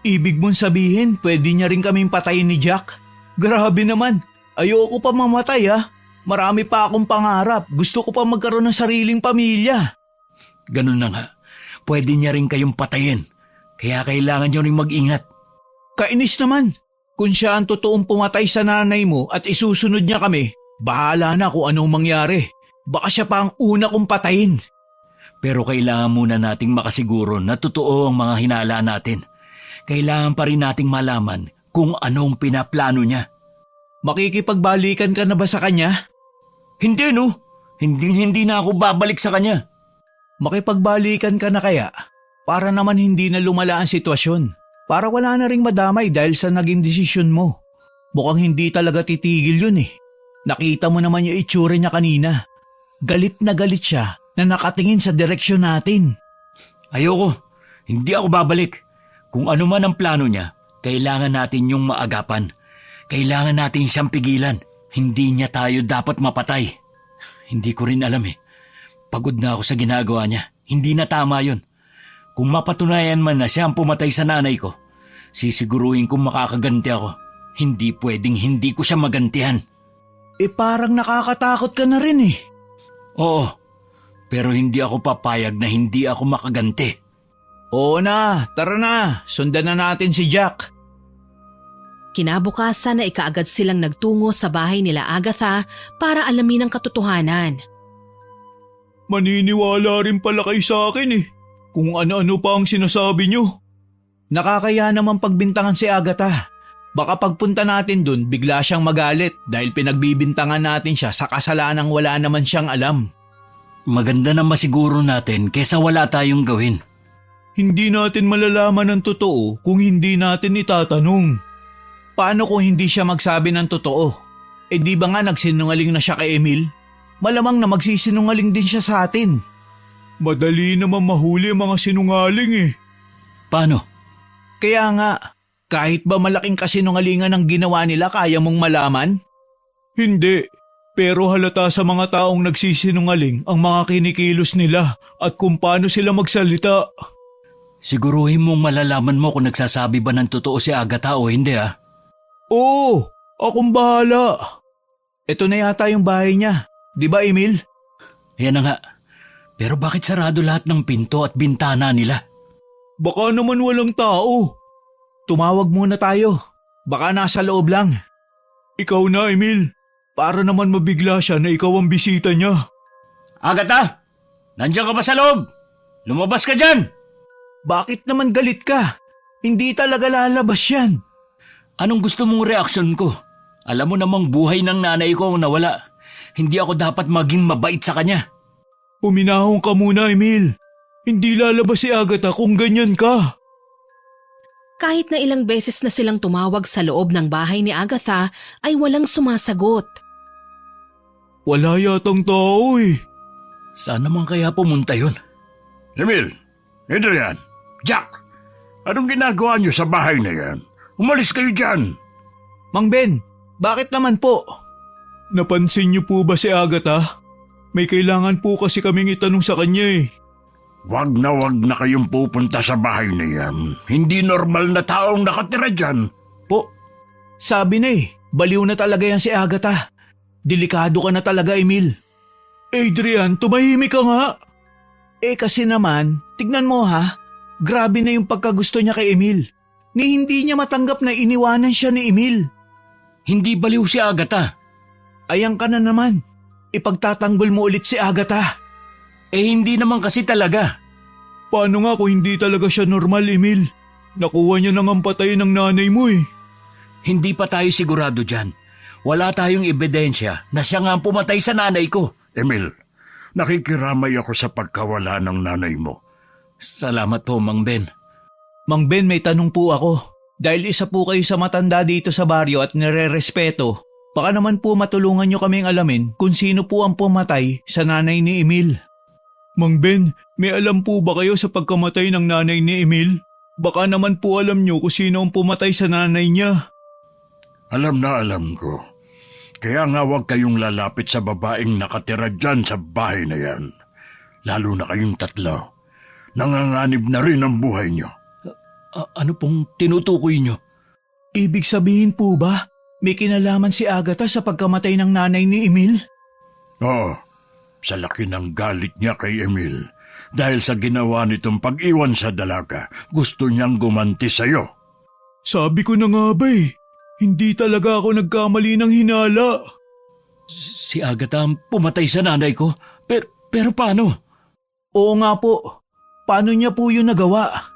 Ibig mong sabihin, pwede niya rin kaming patayin ni Jack? Grabe naman, ayoko pa mamatay ah. Marami pa akong pangarap, gusto ko pa magkaroon ng sariling pamilya. Ganun na nga, pwede niya rin kayong patayin. Kaya kailangan niyo rin mag-ingat. Kainis naman, kung siya ang totoong pumatay sa nanay mo at isusunod niya kami, bahala na kung anong mangyari. Baka siya pa ang una kong patayin. Pero kailangan muna nating makasiguro na totoo ang mga hinala natin. Kailangan pa rin nating malaman kung anong pinaplano niya. Makikipagbalikan ka na ba sa kanya? Hindi no, hindi na ako babalik sa kanya. Makipagbalikan ka na kaya? Para naman hindi na lumala ang sitwasyon. Para wala na ring madamay dahil sa naging desisyon mo. Mukhang hindi talaga titigil yun eh. Nakita mo naman yung itsura niya kanina. Galit na galit siya na nakatingin sa direksyon natin. Ayoko. Hindi ako babalik. Kung ano man ang plano niya, kailangan natin yung maagapan. Kailangan natin siyang pigilan. Hindi niya tayo dapat mapatay. Hindi ko rin alam eh. Pagod na ako sa ginagawa niya. Hindi na tama yun. Kung mapatunayan man na siya ang pumatay sa nanay ko, sisiguruhin kong makakaganti ako. Hindi pwedeng hindi ko siya magantihan. Parang nakakatakot ka na rin eh. Oo, pero hindi ako papayag na hindi ako makaganti. Oo na, tara na. Sundan na natin si Jack. Kinabukasan na ikaagad silang nagtungo sa bahay nila Agatha para alamin ang katotohanan. Maniniwala rin pala kayo sa akin eh. Kung ano-ano pa ang sinasabi nyo. Nakakaya naman pagbintangan si Agatha. Baka pagpunta natin dun, bigla siyang magalit dahil pinagbibintangan natin siya sa kasalanang wala naman siyang alam. Maganda na masiguro natin kesa wala tayong gawin. Hindi natin malalaman ang totoo kung hindi natin itatanong. Paano kung hindi siya magsabi ng totoo? Di ba nga nagsinungaling na siya kay Emil? Malamang na magsisinungaling din siya sa atin. Madali naman mahuli ang mga sinungaling eh. Paano? Kaya nga, kahit ba malaking kasinungalingan ang ginawa nila kaya mong malaman? Hindi, pero halata sa mga taong nagsisinungaling ang mga kinikilos nila at kung paano sila magsalita. Siguruhin mong malalaman mo kung nagsasabi ba ng totoo si Agatha o hindi ah. Oo, akong bahala. Ito na yata yung bahay niya, di ba Emil? Yan na nga. Pero bakit sarado lahat ng pinto at bintana nila? Baka naman walang tao. Tumawag muna tayo. Baka nasa loob lang. Ikaw na, Emil. Para naman mabigla siya na ikaw ang bisita niya. Agatha! Nandiyan ka ba sa loob? Lumabas ka dyan! Bakit naman galit ka? Hindi talaga lalabas yan. Anong gusto mong reaksyon ko? Alam mo namang buhay ng nanay ko ang nawala. Hindi ako dapat maging mabait sa kanya. Uminahon ka muna, Emil. Hindi lalabas si Agatha kung ganyan ka. Kahit na ilang beses na silang tumawag sa loob ng bahay ni Agatha ay walang sumasagot. Wala yatang tao eh. Saan naman kaya pumunta yun? Emil, Adrian, Jack, anong ginagawa niyo sa bahay na yan? Umalis kayo dyan. Mang Ben, bakit naman po? Napansin niyo po ba si Agatha? May kailangan po kasi kaming itanong sa kanya eh. Wag na kayong pupunta sa bahay na yan. Hindi normal na taong nakatira dyan. Po, sabi na eh, baliw na talaga yan si Agatha. Delikado ka na talaga, Emil. Adrian, tumahimik ka nga. Kasi naman, tignan mo ha, grabe na yung pagkagusto niya kay Emil. Ni hindi niya matanggap na iniwanan siya ni Emil. Hindi baliw si Agatha. Ayan ka na naman, ipagtatanggol mo ulit si Agatha. Hindi naman kasi talaga. Paano nga kung hindi talaga siya normal, Emil? Nakuha niya nang ang patay ng nanay mo eh. Hindi pa tayo sigurado dyan. Wala tayong ebidensya na siya nga ang pumatay sa nanay ko. Emil, nakikiramay ako sa pagkawala ng nanay mo. Salamat po, Mang Ben. Mang Ben, may tanong po ako. Dahil isa po kayo sa matanda dito sa baryo at nire-respeto, baka naman po matulungan niyo kaming alamin kung sino po ang pumatay sa nanay ni Emil. Mang Ben, may alam po ba kayo sa pagkamatay ng nanay ni Emil? Baka naman po alam niyo kung sino ang pumatay sa nanay niya. Alam na alam ko. Kaya nga huwag kayong lalapit sa babaeng nakatira dyan sa bahay na yan. Lalo na kayong tatlo. Nanganganib na rin ang buhay niyo. Ano pong tinutukoy niyo? Ibig sabihin po ba, may kinalaman si Agatha sa pagkamatay ng nanay ni Emil? Oo, sa laki ng galit niya kay Emil. Dahil sa ginawa nitong pag-iwan sa dalaga, gusto niyang gumanti sa'yo. Sabi ko na nga ba eh, hindi talaga ako nagkamali ng hinala. Si Agatha ang pumatay sa nanay ko? Pero paano? Oo nga po, paano niya po yun nagawa?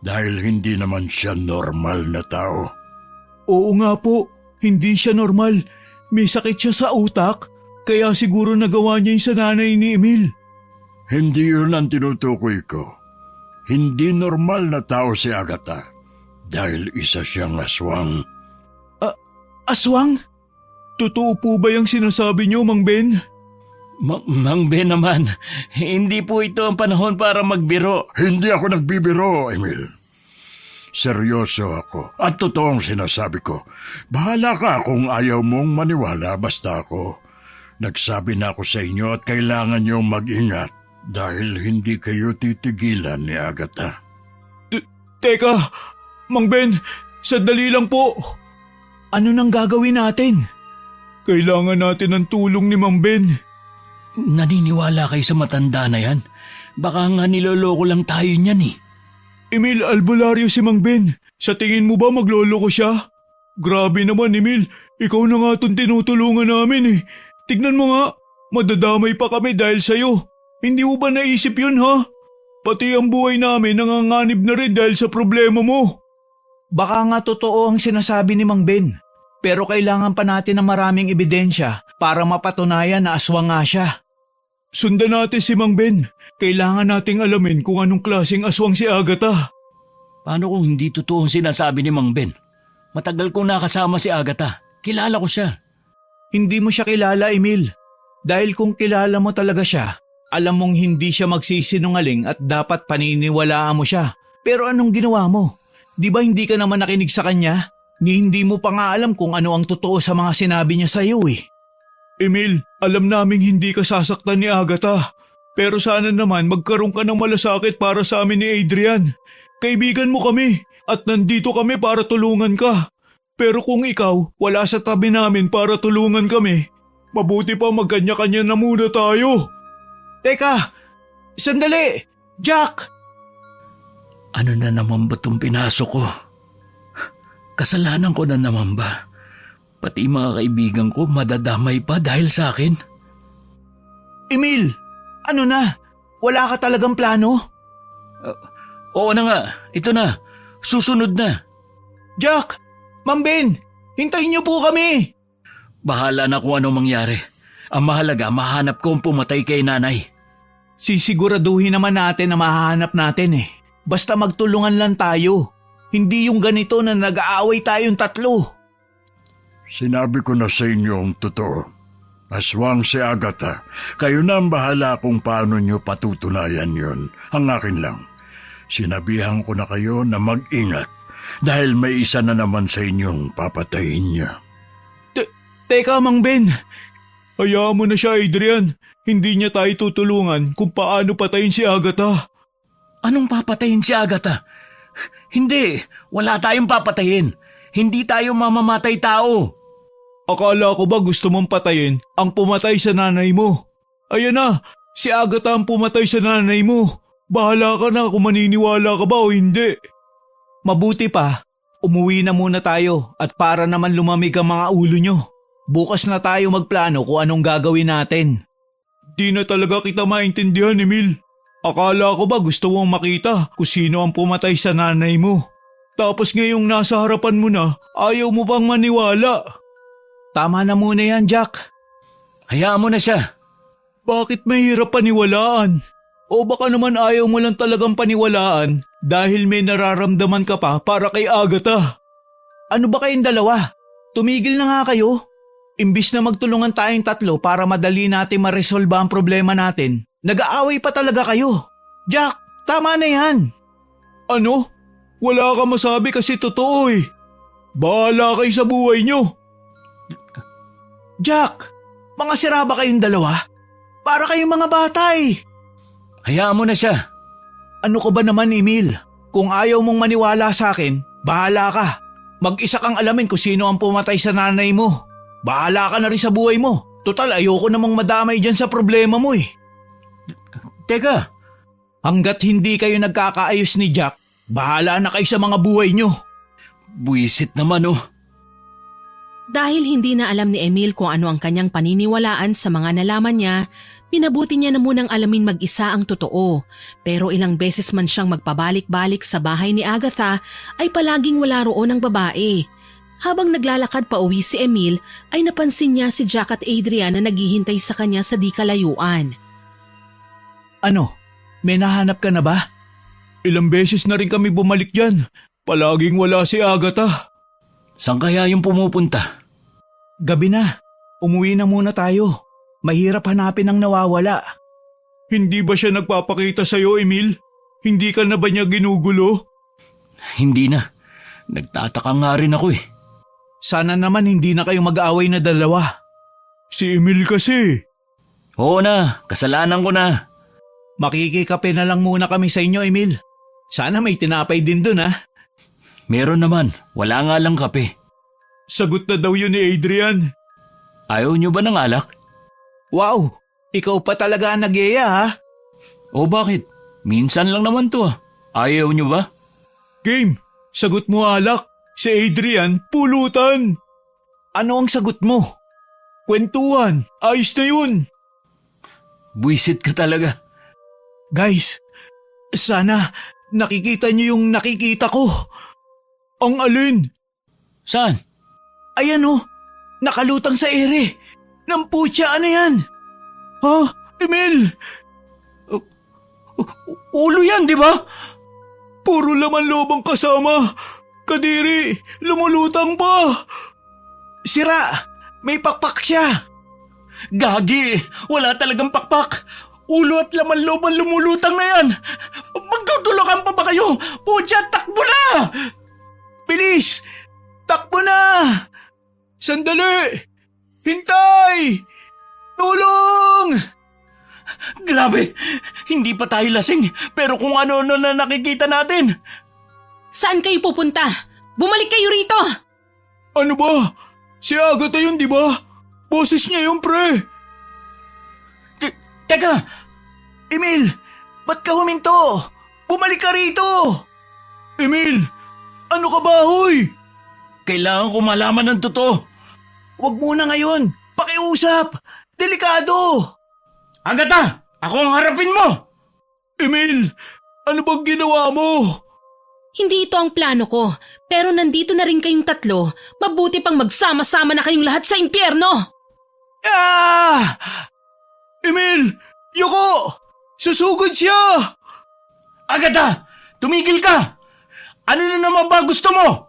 Dahil hindi naman siya normal na tao. Oo nga po, hindi siya normal. May sakit siya sa utak, kaya siguro nagawa niya yung sa nanay ni Emil. Hindi yun ang tinutukoy ko. Hindi normal na tao si Agatha. Dahil isa siyang aswang. Aswang? Totoo po ba yung sinasabi niyo, Mang Ben? Mang Ben naman, hindi po ito ang panahon para magbiro. Hindi ako nagbibiro, Emil. Seryoso ako at totoong sinasabi ko. Bahala ka kung ayaw mong maniwala, basta ako. Nagsabi na ako sa inyo at kailangan niyong mag-ingat dahil hindi kayo titigilan ni Agatha. Teka, Mang Ben, sandali lang po. Ano nang gagawin natin? Kailangan natin ng tulong ni Mang Ben. Naniniwala kayo sa matanda na yan? Baka nga niloloko lang tayo niyan eh. Emil, albularyo si Mang Ben. Sa tingin mo ba magloloko siya? Grabe naman, Emil. Ikaw na nga itong tinutulungan namin eh. Tignan mo nga, madadamay pa kami dahil sa'yo. Hindi mo ba naisip yun ha? Pati ang buhay namin nanganganib na rin dahil sa problema mo. Baka nga totoo ang sinasabi ni Mang Ben. Pero kailangan pa natin ng maraming ebidensya para mapatunayan na aswang nga siya. Sundan natin si Mang Ben. Kailangan nating alamin kung anong klaseng aswang si Agatha. Paano kung hindi totoo ang sinasabi ni Mang Ben? Matagal kong nakasama si Agatha. Kilala ko siya. Hindi mo siya kilala, Emil. Dahil kung kilala mo talaga siya, alam mong hindi siya magsisinungaling at dapat paniniwalaan mo siya. Pero anong ginawa mo? Di ba hindi ka naman nakinig sa kanya? Ni hindi mo pa nga alam kung ano ang totoo sa mga sinabi niya sa iyo eh. Emil, alam naming hindi ka sasaktan ni Agatha. Pero sana naman magkaroon ka ng malasakit para sa amin ni Adrian. Kaibigan mo kami at nandito kami para tulungan ka. Pero kung ikaw wala sa tabi namin para tulungan kami, mabuti pa magkanya-kanya na muna tayo. Teka, sandali! Jack! Ano na naman ba itong pinasok ko? Kasalanan ko na naman ba? Pati mga kaibigan ko madadamay pa dahil sa akin? Emil, ano na? Wala ka talagang plano? Oo na nga, ito na. Susunod na. Jack! Mang Ben! Hintayin niyo po kami! Bahala na kung anong mangyari. Ang mahalaga, mahanap ko ang pumatay kay nanay. Sisiguraduhin naman natin na mahahanap natin eh. Basta magtulungan lang tayo. Hindi yung ganito na nag-aaway tayong tatlo. Sinabi ko na sa inyo ang totoo. Aswang si Agatha. Kayo na ang bahala kung paano nyo patutunayan yon. Ang akin lang. Sinabihan ko na kayo na mag-ingat dahil may isa na naman sa inyong papatayin niya. Teka, Mang Ben. Hayaan mo na siya, Adrian. Hindi niya tayo tutulungan kung paano patayin si Agatha. Anong papatayin si Agatha? Hindi, wala tayong papatayin. Hindi tayo mamamatay tao. Akala ko ba gusto mong patayin ang pumatay sa nanay mo? Ayan na, si Agatha ang pumatay sa nanay mo. Bahala ka na kung maniniwala ka ba o hindi. Mabuti pa, umuwi na muna tayo at para naman lumamig ang mga ulo nyo. Bukas na tayo magplano kung anong gagawin natin. Di na talaga kita maintindihan, Emil. Akala ko ba gusto mong makita kung sino ang pumatay sa nanay mo? Tapos ngayong nasa harapan mo na, ayaw mo bang maniwala? Tama na muna yan, Jack. Hayaan mo na siya. Bakit mahirap paniwalaan? O baka naman ayaw mo lang talagang paniwalaan dahil may nararamdaman ka pa para kay Agatha? Ano ba kayong dalawa? Tumigil na nga kayo. Imbis na magtulungan tayong tatlo para madali natin maresolba ang problema natin, nag-aaway pa talaga kayo. Jack, tama na yan. Ano? Wala ka masabi kasi totoo eh. Bahala kayo sa buhay nyo. Jack, mga sira ba kayong dalawa? Para kayong mga bata eh. Hayaan mo na siya. Ano ka ba naman, Emil? Kung ayaw mong maniwala sa akin, bahala ka. Mag-isa kang alamin kung sino ang pumatay sa nanay mo. Bahala ka na rin sa buhay mo. Total, ayoko namang madamay dyan sa problema mo eh. Teka. Hanggat hindi kayo nagkakaayos ni Jack, bahala na kayo sa mga buhay nyo. Buwisit naman oh. Dahil hindi na alam ni Emil kung ano ang kanyang paniniwalaan sa mga nalaman niya, pinabuti niya na munang alamin mag-isa ang totoo. Pero ilang beses man siyang magpabalik-balik sa bahay ni Agatha ay palaging wala roon ang babae. Habang naglalakad pa uwi si Emil ay napansin niya si Jack at Adrian na naghihintay sa kanya sa di kalayuan. Ano? May nahanap ka na ba? Ilang beses na rin kami bumalik dyan. Palaging wala si Agatha. Saan kaya yung pumupunta? Gabi na. umuwi na muna tayo. Mahirap hanapin ang nawawala. Hindi ba siya nagpapakita sa'yo, Emil? Hindi ka na ba niya ginugulo? Hindi na. Nagtataka nga rin ako eh. Sana naman hindi na kayo mag-aaway na dalawa. Si Emil kasi. Oo na, kasalanan ko na. Makikikape na lang muna kami sa inyo, Emil. Sana may tinapay din dun, ha? Meron naman, wala nga lang kape. Sagot na daw yun ni Adrian. Ayaw niyo ba ng alak? Wow, ikaw pa talaga ang nagyaya, ha? O bakit? Minsan lang naman to ah. Ayaw niyo ba? Game, sagot mo alak. Si Adrian, pulutan. Ano ang sagot mo? Kwentuhan, ayos na yun. Buisit ka talaga. Guys, sana nakikita niyo yung nakikita ko. Ang alin? Saan? Ayan oh, nakalutang sa ere. Namputya, ano yan? Ha? Emil? Ulo yan, di ba? Puro laman loob ang kasama. Kadiri, lumulutang pa. Sira, may pakpak siya. Gagi, wala talagang pakpak. Ulo at laman loob ang lumulutang na yan. Magtutulakan pa ba kayo? Putya, takbo na! Bilis! Takbo na! Sandali! Hintay! Tulong! Grabe, hindi pa tayo lasing pero kung ano-ano na nakikita natin. Saan kayo pupunta? Bumalik kayo rito! Ano ba? Si Agatha yun, di ba? Boses niya yung pre. Teka, Emil, ba't ka huminto? Bumalik ka rito! Emil, ano ka ba, hoy? kailangan ko malaman ng totoo. Huwag muna ngayon. Pakiusap. Delikado. Agatha, ako ang harapin mo. Emil, ano bang ginawa mo? Hindi ito ang plano ko, pero nandito na rin kayong tatlo. Mabuti pang magsama-sama na kayong lahat sa impyerno! Ah! Emil! Yoko! Susugod siya! Agatha, tumigil ka! Ano na naman ba gusto mo?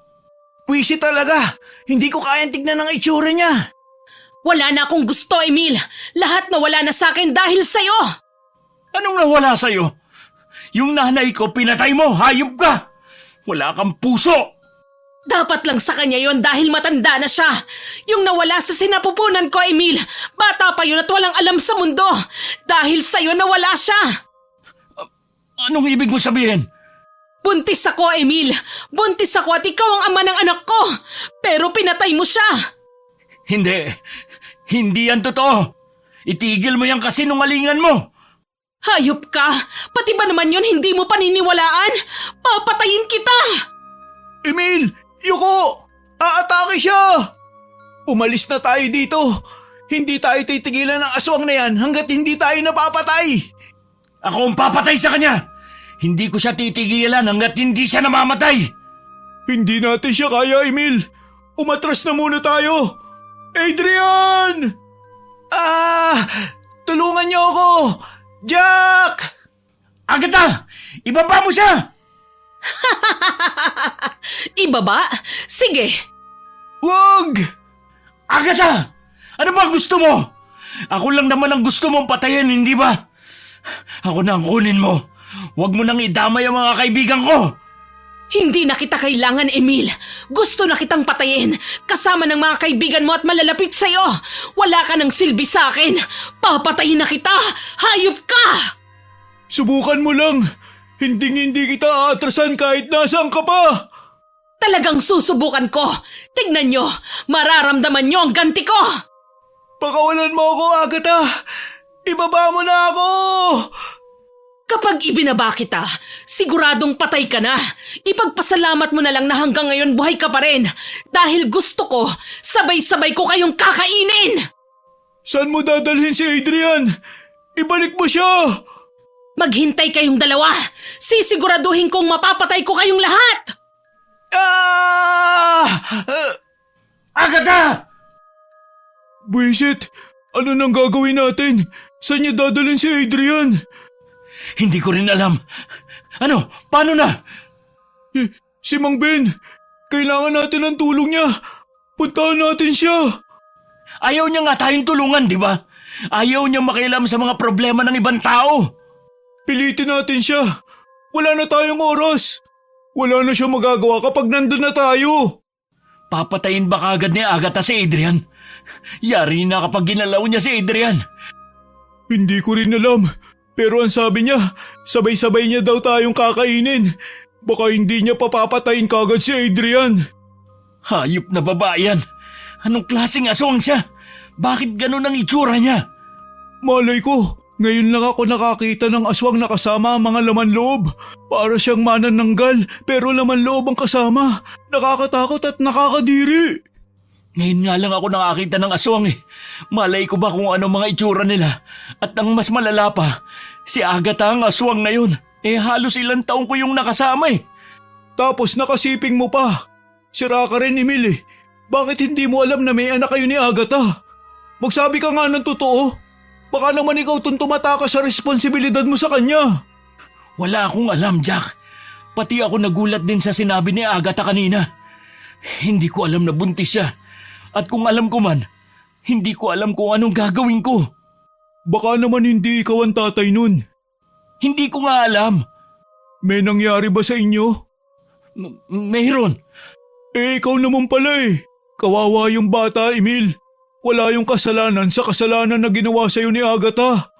Pwisi talaga! Hindi ko kayang tignan ang itsura niya! Wala na akong gusto, Emil! Lahat nawala na sa akin dahil sa'yo! Anong nawala sa'yo? Yung nanay ko pinatay mo, hayop ka! Wala kang puso! Dapat lang sa kanya yon dahil matanda na siya. Yung nawala sa sinapupunan ko, Emil. Bata pa yun at walang alam sa mundo. Dahil sa'yo nawala siya. Anong ibig mo sabihin? Buntis ako, Emil. Buntis ako at ikaw ang ama ng anak ko. Pero pinatay mo siya. Hindi. Hindi yan totoo. Itigil mo yung kasinungalingan mo. Hayop ka. Pati ba naman yun hindi mo paniniwalaan? Papatayin kita. Emil! Yoko! Aatake siya! Umalis na tayo dito. Hindi tayo titigilan ng aswang na yan hanggat hindi tayo napapatay. Ako ang papatay sa kanya. Hindi ko siya titigilan hanggat hindi siya namamatay. Hindi natin siya kaya, Emil. Umatras na muna tayo. Adrian! Tulungan niyo ako! Jack! Agatha! Ibaba mo siya! Ibaba? Sige. Wag! Agatha! Ano ba gusto mo? Ako lang naman ang gusto mong patayin, hindi ba? Ako na ang kunin mo. Huwag mo nang idamay ang mga kaibigan ko. Hindi na kita kailangan, Emil. Gusto na kitang patayin. Kasama ng mga kaibigan mo at malalapit sa'yo. Wala ka ng silbi sa akin. Papatayin na kita. Hayop ka! Subukan mo lang. Hindi kita aatrasan kahit nasaan ka pa. Talagang susubukan ko. Tignan nyo. Mararamdaman nyo ang ganti ko. Pakawalan mo ako, Agatha. Ibaba mo na ako. Kapag ibinaba kita, siguradong patay ka na. Ipagpasalamat mo na lang na hanggang ngayon buhay ka pa rin. Dahil gusto ko, sabay-sabay ko kayong kakainin. Saan mo dadalhin si Adrian? Ibalik mo siya. Maghintay kayong dalawa. Sisiguraduhin kong mapapatay ko kayong lahat. Agatha! Buisit, ano nang gagawin natin? Saan niya dadalhin si Adrian? Hindi ko rin alam. Ano? Paano na? Si Mang Ben, kailangan natin ng tulong niya. Puntahan natin siya. Ayaw niya nga tayong tulungan, di ba? Ayaw niya makialam sa mga problema ng ibang tao. Pilitin natin siya. Wala na tayong oras. Wala na siya magagawa kapag nandun na tayo. Papatayin ba kagad ni Agatha si Adrian? Yari na kapag ginalaw niya si Adrian. Hindi ko rin alam. Pero ang sabi niya, sabay-sabay niya daw tayong kakainin. Baka hindi niya papapatayin kagad si Adrian. Hayop na babae yan. Anong klaseng aswang siya? Bakit ganun ang itsura niya? Malay ko, ngayon lang ako nakakita ng aswang na kasama ang mga laman loob. Para siyang manananggal pero laman loob ang kasama. Nakakatakot at nakakadiri. Ngayon nga lang ako nakakita ng aswang eh. Malay ko ba kung ano mga itsura nila? At ang mas malala pa, si Agatha ang aswang na yun. Halos ilang taong ko yung nakasama eh. Tapos nakasiping mo pa. Sira ka rin, Emil eh. Bakit hindi mo alam na may anak kayo ni Agatha? Magsabi ka nga ng totoo. Baka naman ikaw tumatakas sa responsibilidad mo sa kanya. Wala akong alam, Jack. Pati ako nagulat din sa sinabi ni Agatha kanina. Hindi ko alam na buntis siya. At kung alam ko man, hindi ko alam kung anong gagawin ko. Baka naman hindi ikaw ang tatay nun. Hindi ko nga alam. May nangyari ba sa inyo? Mayroon. Ikaw naman pala eh. Kawawa yung bata, Emil. Wala yung kasalanan sa kasalanan na ginawa sa'yo ni Agatha.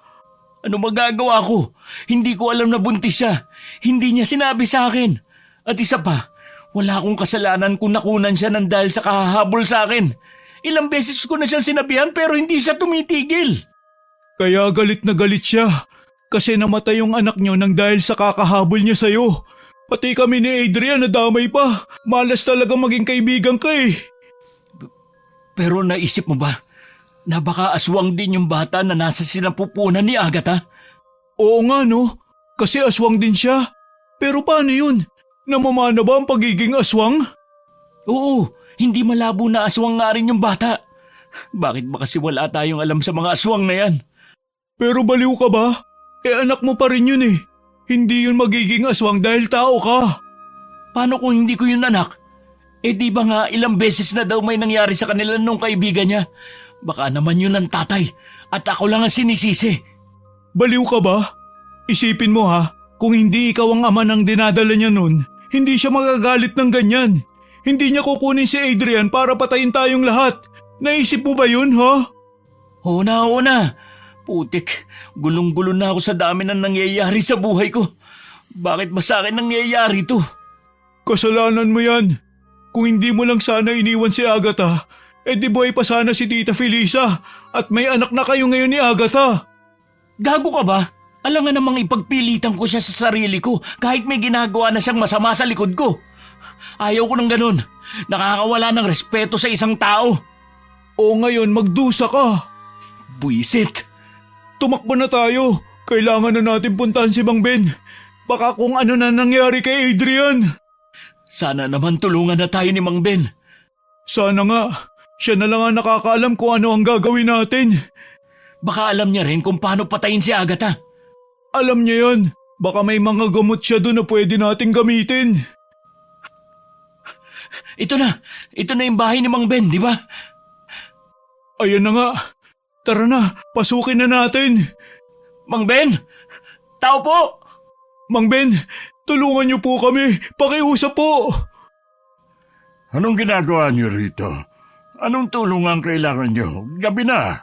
Ano magagawa ko? Hindi ko alam na buntis siya. Hindi niya sinabi sa akin. At isa pa, wala akong kasalanan kung nakunan siya ng dahil sa kahahabol sa akin. Ilang beses ko na siyang sinabihan pero hindi siya tumitigil. Kaya galit na galit siya. Kasi namatay yung anak niyo nang dahil sa kakahabol niya sa'yo. Pati kami ni Adrian nadamay pa. Malas talaga maging kaibigan ka eh. Pero naisip mo ba na baka aswang din yung bata na nasa sinapupunan ni Agatha? Oo nga no. Kasi aswang din siya. Pero paano yun? Namamana ba ang pagiging aswang? Oo, hindi malabo na aswang nga rin yung bata. Bakit ba kasi wala tayong alam sa mga aswang na yan? Pero baliw ka ba? Anak mo pa rin yun eh. Hindi yun magiging aswang dahil tao ka. Paano kung hindi ko yun anak? Di ba nga ilang beses na daw may nangyari sa kanila nung kaibigan niya? Baka naman yun ang tatay at ako lang ang sinisisi. Baliw ka ba? Isipin mo ha, kung hindi ikaw ang ama ng dinadala niya nun, hindi siya magagalit ng ganyan. Hindi niya kukunin si Adrian para patayin tayong lahat. Naisip mo ba yun ha? Oo na. Putik, gulong-gulo na ako sa dami ng nangyayari sa buhay ko. Bakit ba sa akin nangyayari to? Kasalanan mo yan. Kung hindi mo lang sana iniwan si Agatha, di buhay pa sana si Tita Felisa at may anak na kayo ngayon ni Agatha. Gago ka ba? Alam nga namang ipagpilitan ko siya sa sarili ko kahit may ginagawa na siyang masama sa likod ko. Ayaw ko ng ganun. Nakakawala ng respeto sa isang tao. O ngayon magdusa ka. Buisit. Tumakbo na tayo. Kailangan na natin puntahan si Mang Ben. Baka kung ano na nangyari kay Adrian. Sana naman tulungan na tayo ni Mang Ben. Sana nga. Siya na lang ang nakakaalam kung ano ang gagawin natin. Baka alam niya rin kung paano patayin si Agatha. Alam niya yan. Baka may mga gamot siya doon na pwede nating gamitin. Ito na yung bahay ni Mang Ben, di ba? Ayan na nga. Tara na, pasukin na natin. Mang Ben! Tao po! Mang Ben, tulungan niyo po kami. Pakiusap po. Anong ginagawa niyo rito? Anong tulong ang kailangan niyo? Gabi na.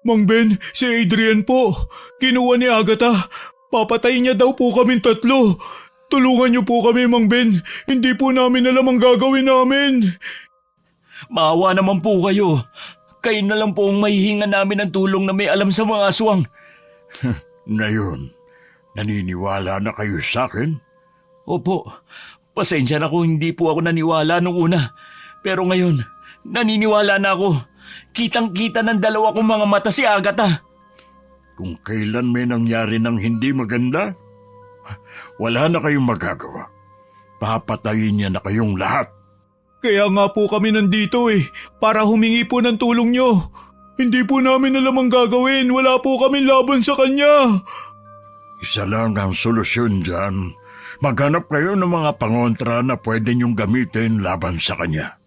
Mang Ben, si Adrian po. Kinuha ni Agatha. Papatayin niya daw po kaming tatlo. Tulungan niyo po kami, Mang Ben. Hindi po namin alam ang gagawin namin. Maawa naman po kayo. Kayo na lang po ang mahihinga namin ng tulong na may alam sa mga aswang. Ngayon, naniniwala na kayo sa akin? Opo, pasensya na kung hindi po ako naniwala nung una. Pero ngayon, naniniwala na ako. Kitang-kita ng dalawa kong mga mata si Agatha. Kung kailan may nangyari ng hindi maganda, wala na kayong magagawa. Papatayin niya na kayong lahat. Kaya nga po kami nandito para humingi po ng tulong niyo. Hindi po namin alam ang gagawin. Wala po kami laban sa kanya. Isa lang ang solusyon dyan. Maghanap kayo ng mga pangontra na pwede niyong gamitin laban sa kanya.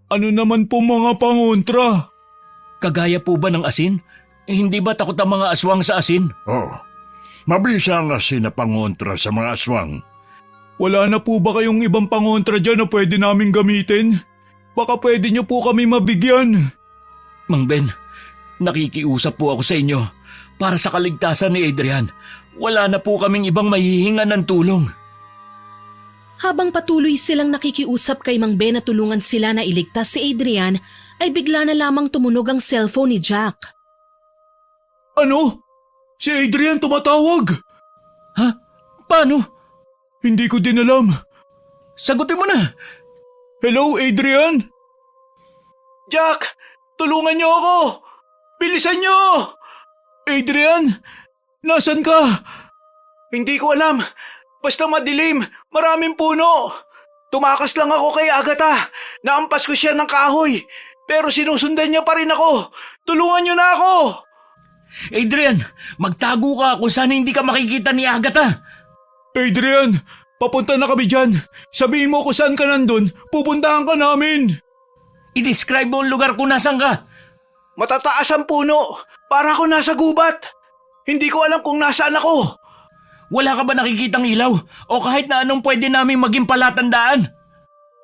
Ano naman po mga pangontra? Kagaya po ba ng asin? Hindi ba takot ang mga aswang sa asin? Oh, mabisa ang asin na pangontra sa mga aswang. Wala na po ba kayong ibang pangontra dyan na pwede naming gamitin? Baka pwede niyo po kami mabigyan. Mang Ben, nakikiusap po ako sa inyo para sa kaligtasan ni Adrian. Wala na po kaming ibang mahihingan ng tulong. Habang patuloy silang nakikiusap kay Mang Ben na tulungan sila na iligtas si Adrian, ay bigla na lamang tumunog ang cellphone ni Jack. Ano? Si Adrian tumatawag! Ha? Paano? Hindi ko din alam. Sagutin mo na! Hello, Adrian? Jack, tulungan niyo ako! Bilisan niyo! Adrian, nasan ka? Hindi ko alam. Basta madilim, maraming puno. Tumakas lang ako kay Agatha. Naampas ko siya ng kahoy. Pero sinusundan niya pa rin ako. Tulungan niyo na ako! Adrian, magtago ka kung saan hindi ka makikita ni Agatha. Adrian, papunta na kami dyan. Sabihin mo kung saan ka nandun, pupuntahan ka namin. I-describe mo ang lugar kung nasan ka. Matataas ang puno. Para ako nasa gubat. Hindi ko alam kung nasaan ako. Wala ka ba nakikitang ilaw o kahit na anong pwede naming maging palatandaan?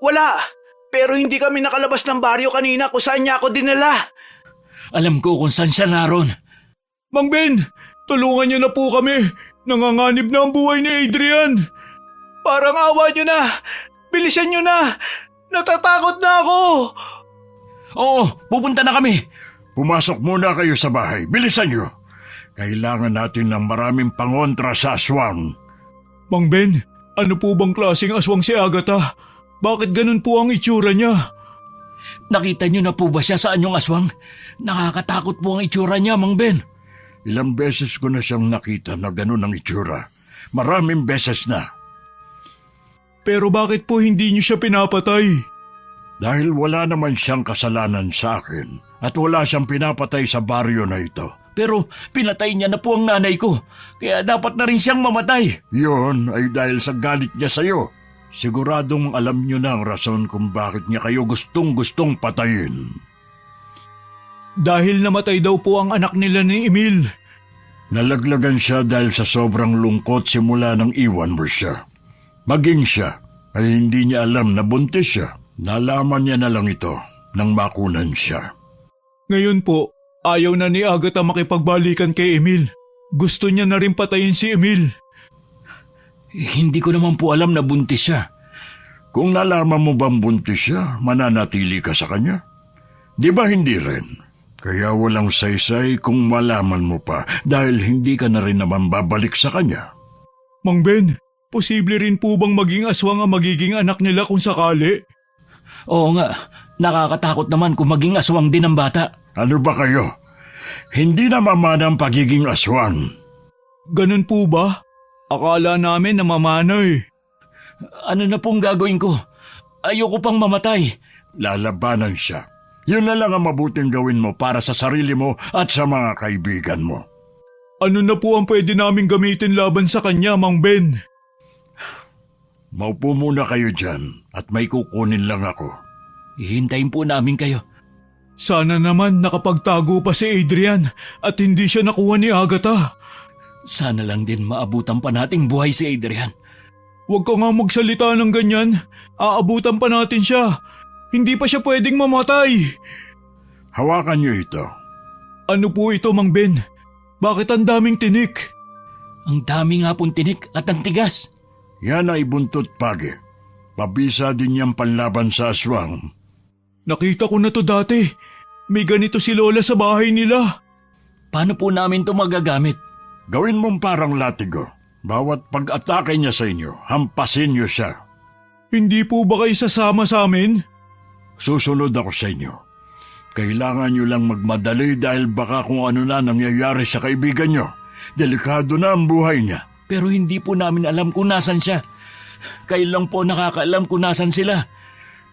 Wala. Pero hindi kami nakalabas ng baryo kanina kung saan niya ako dinala. Alam ko kung saan siya naroon. Mang Ben, tulungan niyo na po kami. Nanganganib na ang buhay ni Adrian. Parang awa niyo na. Bilisan niyo na. Natatakot na ako. Oo, pupunta na kami. Pumasok muna kayo sa bahay. Bilisan niyo. Kailangan natin ng maraming pangontra sa aswang. Mang Ben, ano po bang klaseng aswang si Agatha? Bakit ganun po ang itsura niya? Nakita niyo na po ba siya sa anyong aswang? Nakakatakot po ang itsura niya, Mang Ben. Ilang beses ko na siyang nakita na ganun ang itsura. Maraming beses na. Pero bakit po hindi niyo siya pinapatay? Dahil wala naman siyang kasalanan sa akin at wala siyang pinapatay sa baryo na ito. Pero pinatay niya na po ang nanay ko, kaya dapat na rin siyang mamatay. Yun ay dahil sa galit niya sa'yo. Siguradong alam niyo na ang rason kung bakit niya kayo gustong-gustong patayin. Dahil namatay daw po ang anak nila ni Emil. Nalaglagan siya dahil sa sobrang lungkot simula nang iwan mo siya. Maging siya ay hindi niya alam na buntis siya. Nalaman niya na lang ito nang makunan siya. Ngayon po, ayaw na ni Agatha makipagbalikan kay Emil. Gusto niya na rin patayin si Emil. Hindi ko naman po alam na buntis siya. Kung nalaman mo bang buntis siya, mananatili ka sa kanya? Di ba hindi rin? Kaya walang saysay kung malaman mo pa dahil hindi ka na rin naman babalik sa kanya. Mang Ben, posible rin po bang maging aswang ang magiging anak nila kung sakali? Oo nga, nakakatakot naman kung maging aswang din ang bata. Ano ba kayo? Hindi na mamana ang pagiging aswang. Ganun po ba? Akala namin na mamana eh. Ano na pong gagawin ko? Ayoko pang mamatay. Lalabanan siya. Yun na lang ang mabuting gawin mo para sa sarili mo at sa mga kaibigan mo. Ano na po ang pwede naming gamitin laban sa kanya, Mang Ben? Maupo muna kayo dyan at may kukunin lang ako. Hihintayin po namin kayo. Sana naman nakapagtago pa si Adrian at hindi siya nakuha ni Agatha. Sana lang din maabutan pa nating buhay si Adrian. Huwag ka nga magsalita ng ganyan. Aabutan pa natin siya. Hindi pa siya pwedeng mamatay. Hawakan niyo ito. Ano po ito, Mang Ben? Bakit ang daming tinik? Ang dami nga pong tinik at ang tigas. Yan ay buntot pagi. Pabisa din niyang panlaban sa aswang. Nakita ko na to dati. May ganito si Lola sa bahay nila. Paano po namin ito magagamit? Gawin mong parang latigo. Bawat pag-atake niya sa inyo, hampasin niyo siya. Hindi po ba kayo sasama sa amin? Susunod ako sa inyo. Kailangan niyo lang magmadali dahil baka kung ano na nangyayari sa kaibigan niyo. Delikado na ang buhay niya. Pero hindi po namin alam kung nasan siya. Kayo lang po nakakaalam kung nasan sila.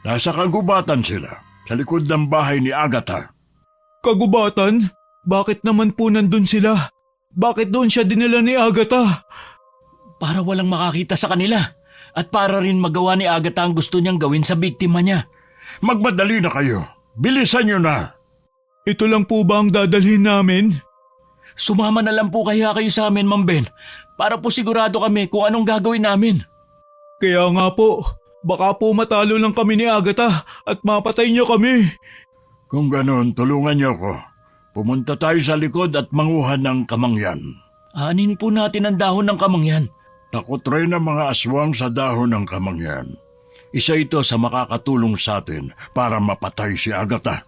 Nasa kagubatan sila, sa likod ng bahay ni Agatha. Kagubatan? Bakit naman po nandun sila? Bakit doon siya dinala ni Agatha? Para walang makakita sa kanila. At para rin magawa ni Agatha ang gusto niyang gawin sa biktima niya. Magmadali na kayo. Bilisan niyo na. Ito lang po ba ang dadalhin namin? Sumama na lang po kaya kayo sa amin, Mang Ben, para po sigurado kami kung anong gagawin namin. Kaya nga po, baka po matalo lang kami ni Agatha at mapatay niyo kami. Kung ganon, tulungan niyo ko. Pumunta tayo sa likod at manguha ng kamangyan. Anin po natin ang dahon ng kamangyan. Takot rin ang mga aswang sa dahon ng kamangyan. Isa ito sa makakatulong sa atin para mapatay si Agatha.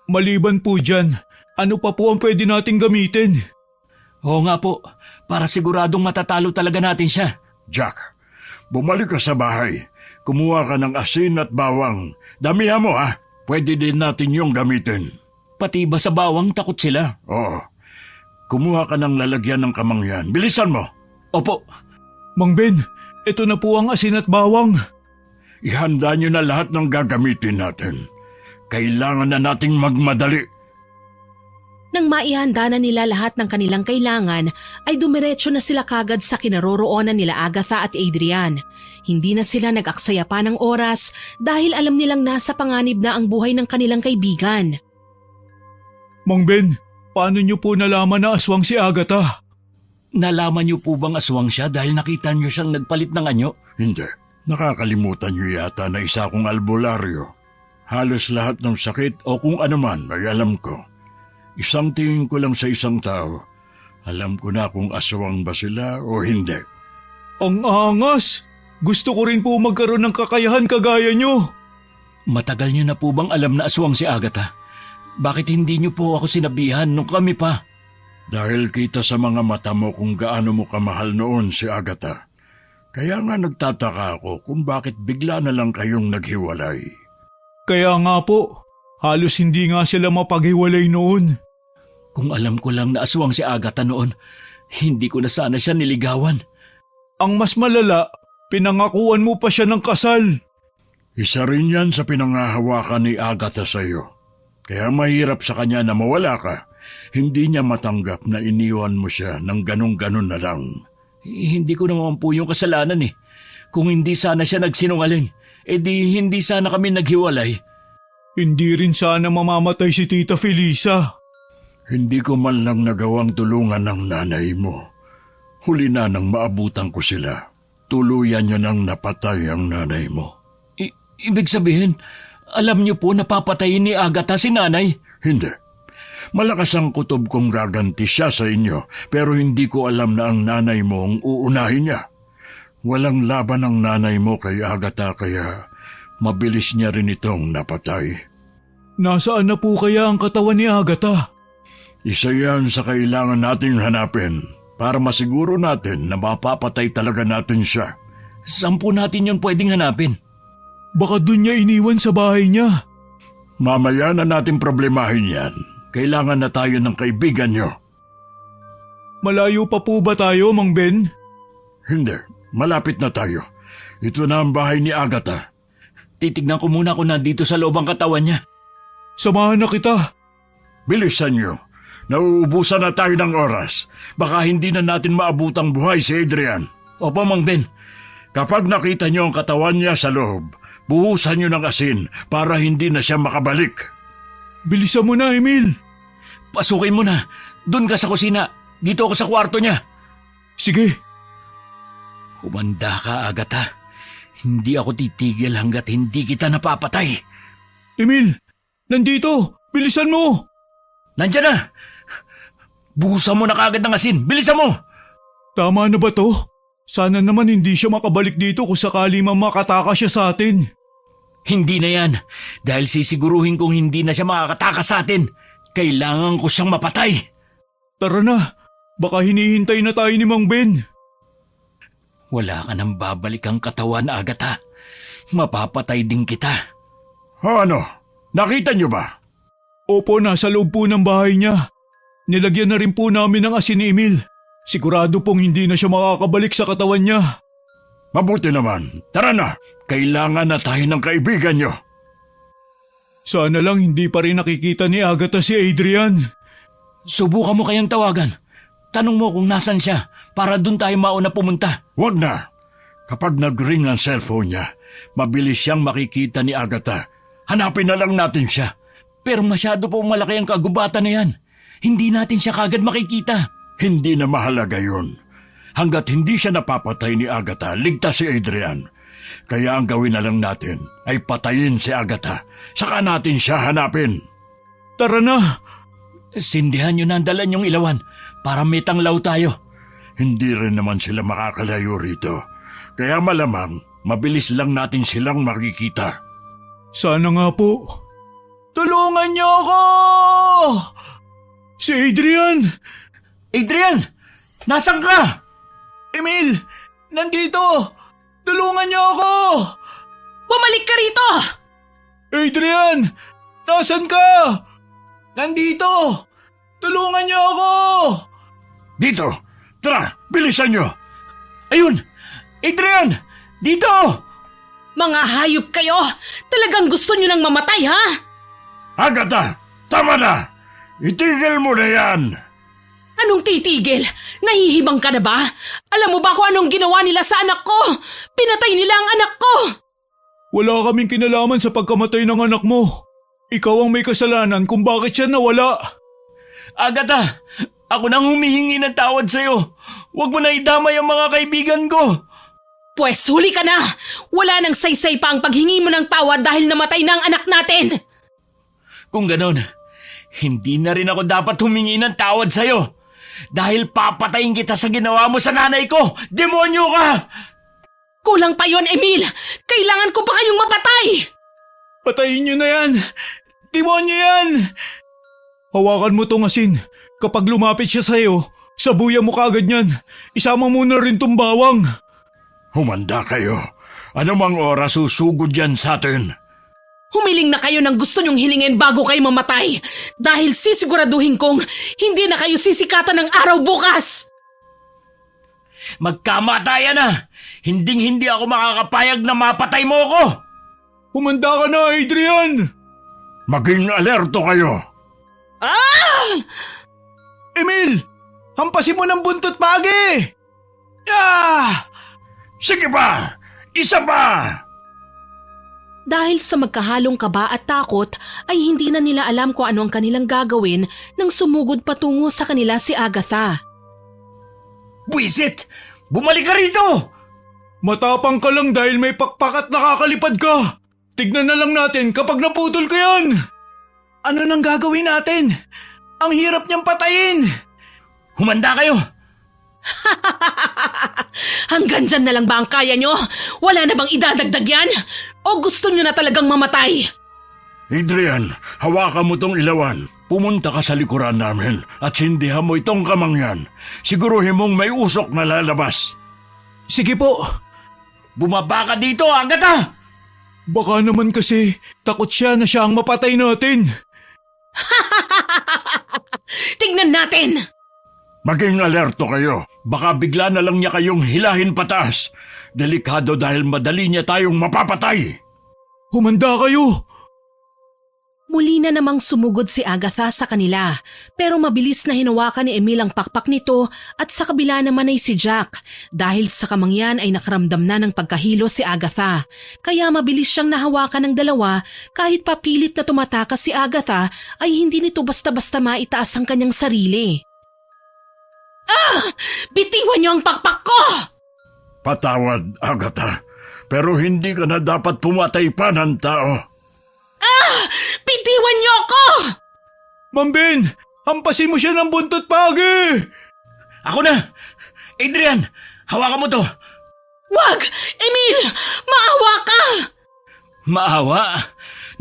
Maliban po dyan, ano pa po ang pwede nating gamitin? Oo nga po, para siguradong matatalo talaga natin siya. Jack, bumalik ka sa bahay. Kumuha ka ng asin at bawang. Damihan mo ha, pwede din natin yung gamitin. Pati ba sa bawang takot sila? Oo, kumuha ka ng lalagyan ng kamangyan. Bilisan mo. Opo. Mang Ben, ito na po ang asin at bawang. Ihanda niyo na lahat ng gagamitin natin. Kailangan na nating magmadali. Nang maihanda na nila lahat ng kanilang kailangan, ay dumiretso na sila kagad sa kinaroroonan nila Agatha at Adrian. Hindi na sila nag-aksaya pa ng oras dahil alam nilang nasa panganib na ang buhay ng kanilang kaibigan. Mang Ben, paano niyo po nalaman na aswang si Agatha? Nalaman niyo po bang aswang siya dahil nakita niyo siyang nagpalit ng anyo? Hindi. Nakakalimutan niyo yata na isa akong albularyo. Halos lahat ng sakit o kung ano man ay alam ko. Isang tingin ko lang sa isang tao. Alam ko na kung aswang ba sila o hindi. Ang angas! Gusto ko rin po magkaroon ng kakayahan kagaya niyo. Matagal niyo na po bang alam na aswang si Agatha? Bakit hindi niyo po ako sinabihan nung kami pa? Dahil kita sa mga mata mo kung gaano mo kamahal noon si Agatha. Kaya nga nagtataka ako kung bakit bigla na lang kayong naghiwalay. Kaya nga po, halos hindi nga sila mapaghiwalay noon. Kung alam ko lang na aswang si Agatha noon, hindi ko na sana siya niligawan. Ang mas malala, pinangakuan mo pa siya ng kasal. Isa rin yan sa pinangahawakan ni Agatha sa iyo. Kaya mahirap sa kanya na mawala ka. Hindi niya matanggap na iniwan mo siya ng ganun-ganun na lang. Hindi ko naman po yung kasalanan eh. Kung hindi sana siya nagsinungaling, di hindi sana kami naghiwalay. Hindi rin sana mamamatay si Tita Felisa. Hindi ko man lang nagawang tulungan ng nanay mo. Huli na nang maabutan ko sila. Tuluyan niya nang napatay ang nanay mo. Ibig sabihin, alam niyo po napapatayin ni Agatha si nanay? Hindi. Malakas ang kutob kong gaganti siya sa inyo, pero hindi ko alam na ang nanay mo ang uunahin niya. Walang laban ang nanay mo kay Agatha kaya mabilis niya rin itong napatay. Nasaan na po kaya ang katawan ni Agatha? Isa yan sa kailangan nating hanapin para masiguro natin na mapapatay talaga natin siya. Saan po natin yun pwedeng hanapin? Baka dun niya iniwan sa bahay niya. Mamaya na natin problemahin yan. Kailangan na tayo ng kaibigan niyo. Malayo pa po ba tayo, Mang Ben? Hindi, malapit na tayo. Ito na ang bahay ni Agatha. Titignan ko muna kung nandito sa loob ang katawan niya. Samahan na kita. Bilisan niyo. Nauubusan na tayo ng oras. Baka hindi na natin maabutang buhay si Adrian. Opo, Mang Ben. Kapag nakita niyo ang katawan niya sa loob, buhusan niyo ng asin para hindi na siya makabalik. Bilisan mo na, Emil. Pasukin mo na. Doon ka sa kusina. Dito ako sa kwarto niya. Sige. Humanda ka, Agatha. Hindi ako titigil hanggat hindi kita napapatay. Emil, nandito. Bilisan mo. Nandiyan na. Buhusan mo na kaagad ng asin. Bilisan mo. Tama na ba to? Sana naman hindi siya makabalik dito kung sakali man makataka siya sa atin. Hindi na yan. Dahil sisiguruhin kong hindi na siya makakatakas sa atin. Kailangan ko siyang mapatay. Tara na. Baka hinihintay na tayo ni Mang Ben. Wala ka nang babalik ang katawan, Agatha. Mapapatay din kita. Ano? Nakita niyo ba? Opo, nasa loob po ng bahay niya. Nilagyan na rin po namin ng asin ni Emil. Sigurado pong hindi na siya makakabalik sa katawan niya. Mabuti naman. Tara na. Kailangan na tayo ng kaibigan niyo. Sana lang hindi pa rin nakikita ni Agatha si Adrian. Subukan mo kayang tawagan. Tanong mo kung nasan siya para doon tayo mauna pumunta. Huwag na. Kapag nag-ring ang cellphone niya, mabilis siyang makikita ni Agatha. Hanapin na lang natin siya. Pero masyado po malaki ang kagubatan na yan. Hindi natin siya kagad makikita. Hindi na mahalaga yun. Hanggat hindi siya napapatay ni Agatha, ligtas si Adrian. Kaya ang gawin na lang natin ay patayin si Agatha. Saka natin siya hanapin. Tara na! Sindihan nyo na ang dala nyong ilawan para may tanglaw tayo. Hindi rin naman sila makakalayo rito. Kaya malamang, mabilis lang natin silang makikita. Sana nga po. Tulungan niyo ako! Si Adrian! Adrian! Nasaan ka? Emil! Nandito! Tulungan niyo ako! Bumalik ka rito! Adrian! Nasaan ka? Nandito! Tulungan niyo ako! Dito! Tara! Bilisan nyo! Ayun! Adrian! Dito! Mga hayop kayo! Talagang gusto nyo nang mamatay, ha? Agatha! Tama na! Itigil mo na yan! Anong titigil? Nahihibang ka na ba? Alam mo ba kung anong ginawa nila sa anak ko? Pinatay nila ang anak ko! Wala kaming kinalaman sa pagkamatay ng anak mo. Ikaw ang may kasalanan kung bakit siya nawala. Agatha! Ako nang humihingi ng tawad sa'yo. Huwag mo na idamay ang mga kaibigan ko. Pwes huli ka na! Wala nang saysay pa ang paghingi mo ng tawad dahil namatay na ang anak natin! Kung ganon, hindi na rin ako dapat humingi ng tawad sa'yo. Dahil papatayin kita sa ginawa mo sa nanay ko! Demonyo ka! Kulang pa yon, Emil! Kailangan ko pa kayong mapatay! Patayin niyo na yan! Demonyo yan! Hawakan mo tong asin. Kapag lumapit siya sa'yo, sabuyan mo kagad yan. Isama mo na rin tong bawang. Humanda kayo. Anumang oras susugod yan sa atin. Humiling na kayo ng gusto nyong hilingin bago kayo mamatay dahil sisiguraduhin kong hindi na kayo sisikatan ng araw bukas! Magkamatayan na! Hinding-hindi ako makakapayag na mapatay mo ako! Humanda ka na, Adrian! Maging alerto kayo. Emil! Hampasin mo ng buntot pagi! Ah! Sige pa! Isa pa! Dahil sa magkahalong kaba at takot ay hindi na nila alam kung ano ang kanilang gagawin nang sumugod patungo sa kanila si Agatha. Buisit! Bumalik ka rito! Matapang ka lang dahil may pakpak at nakakalipad ka. Tignan na lang natin kapag naputol ka yan. Ano nang gagawin natin? Ang hirap niyang patayin. Humanda kayo! Hanggang dyan na lang ba ang kaya nyo? Wala na bang idadagdag yan? O gusto nyo na talagang mamatay? Adrian, hawakan mo tong ilawan. Pumunta ka sa likuran namin at sindihan mo itong kamangyan. Siguruhin mong may usok na lalabas. Sige po. Bumaba ka dito, Agatha! Baka naman kasi takot siya na siya ang mapatay natin. Tignan natin! Maging alerto kayo. Baka bigla na lang niya kayong hilahin pataas. Delikado dahil madali niya tayong mapapatay. Humanda kayo! Muli na namang sumugod si Agatha sa kanila, pero mabilis na hinawakan ni Emil ang pakpak nito at sa kabila naman ay si Jack. Dahil sa kamangyan ay nakaramdam na ng pagkahilo si Agatha, kaya mabilis siyang nahawakan ng dalawa kahit papilit na tumatakas si Agatha ay hindi nito basta-basta maitaas ang kanyang sarili. Bitiwan niyo ang pakpak ko! Patawad, Agatha. Pero hindi ka na dapat pumatay pa ng tao. Bitiwan niyo ako! Ma'am Ben, hampasin mo siya ng buntot pagi! Ako na! Adrian, hawakan mo to! Wag! Emil! Maawa ka! Maawa?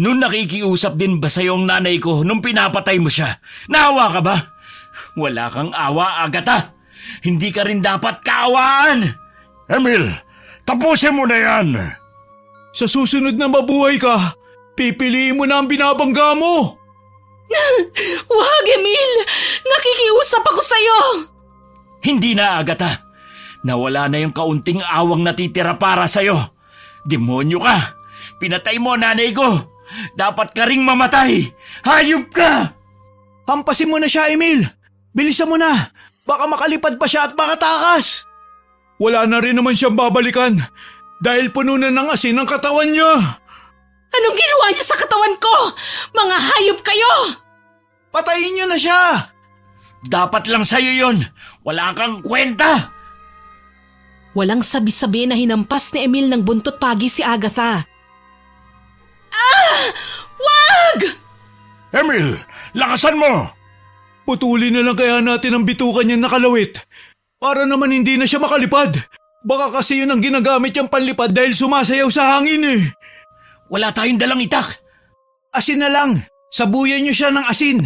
Noon nakikiusap din ba sa'yo ang nanay ko nung pinapatay mo siya? Naawa ka ba? Wala kang awa, Agatha. Hindi ka rin dapat kaawaan. Emil, tapusin mo na yan. Sa susunod na mabuhay ka, pipiliin mo na ang binabangga mo. Wag, Emil! Nakikiusap ako sa'yo! Hindi na, Agatha. Nawala na yung kaunting awang natitira para sa'yo. Demonyo ka. Pinatay mo nanay ko. Dapat ka ring mamatay. Hayop ka! Hampasin mo na siya, Emil. Bilisan mo na. Baka makalipad pa siya at makatakas. Wala na rin naman siyang babalikan dahil puno na ng asin ang katawan niya. Anong ginawa niyo sa katawan ko? Mga hayop kayo! Patayin niyo na siya! Dapat lang sa'yo yun. Wala kang kwenta. Walang sabi-sabi na hinampas ni Emil ng buntot pagi si Agatha. Wag! Emil, lakasan mo! Putulin na lang kaya natin ang bitukan niyang nakalawit. Para naman hindi na siya makalipad. Baka kasi yun ang ginagamit niyang panlipad dahil sumasayaw sa hangin eh. Wala tayong dalang itak. Asin na lang. Sabuyan niyo siya ng asin.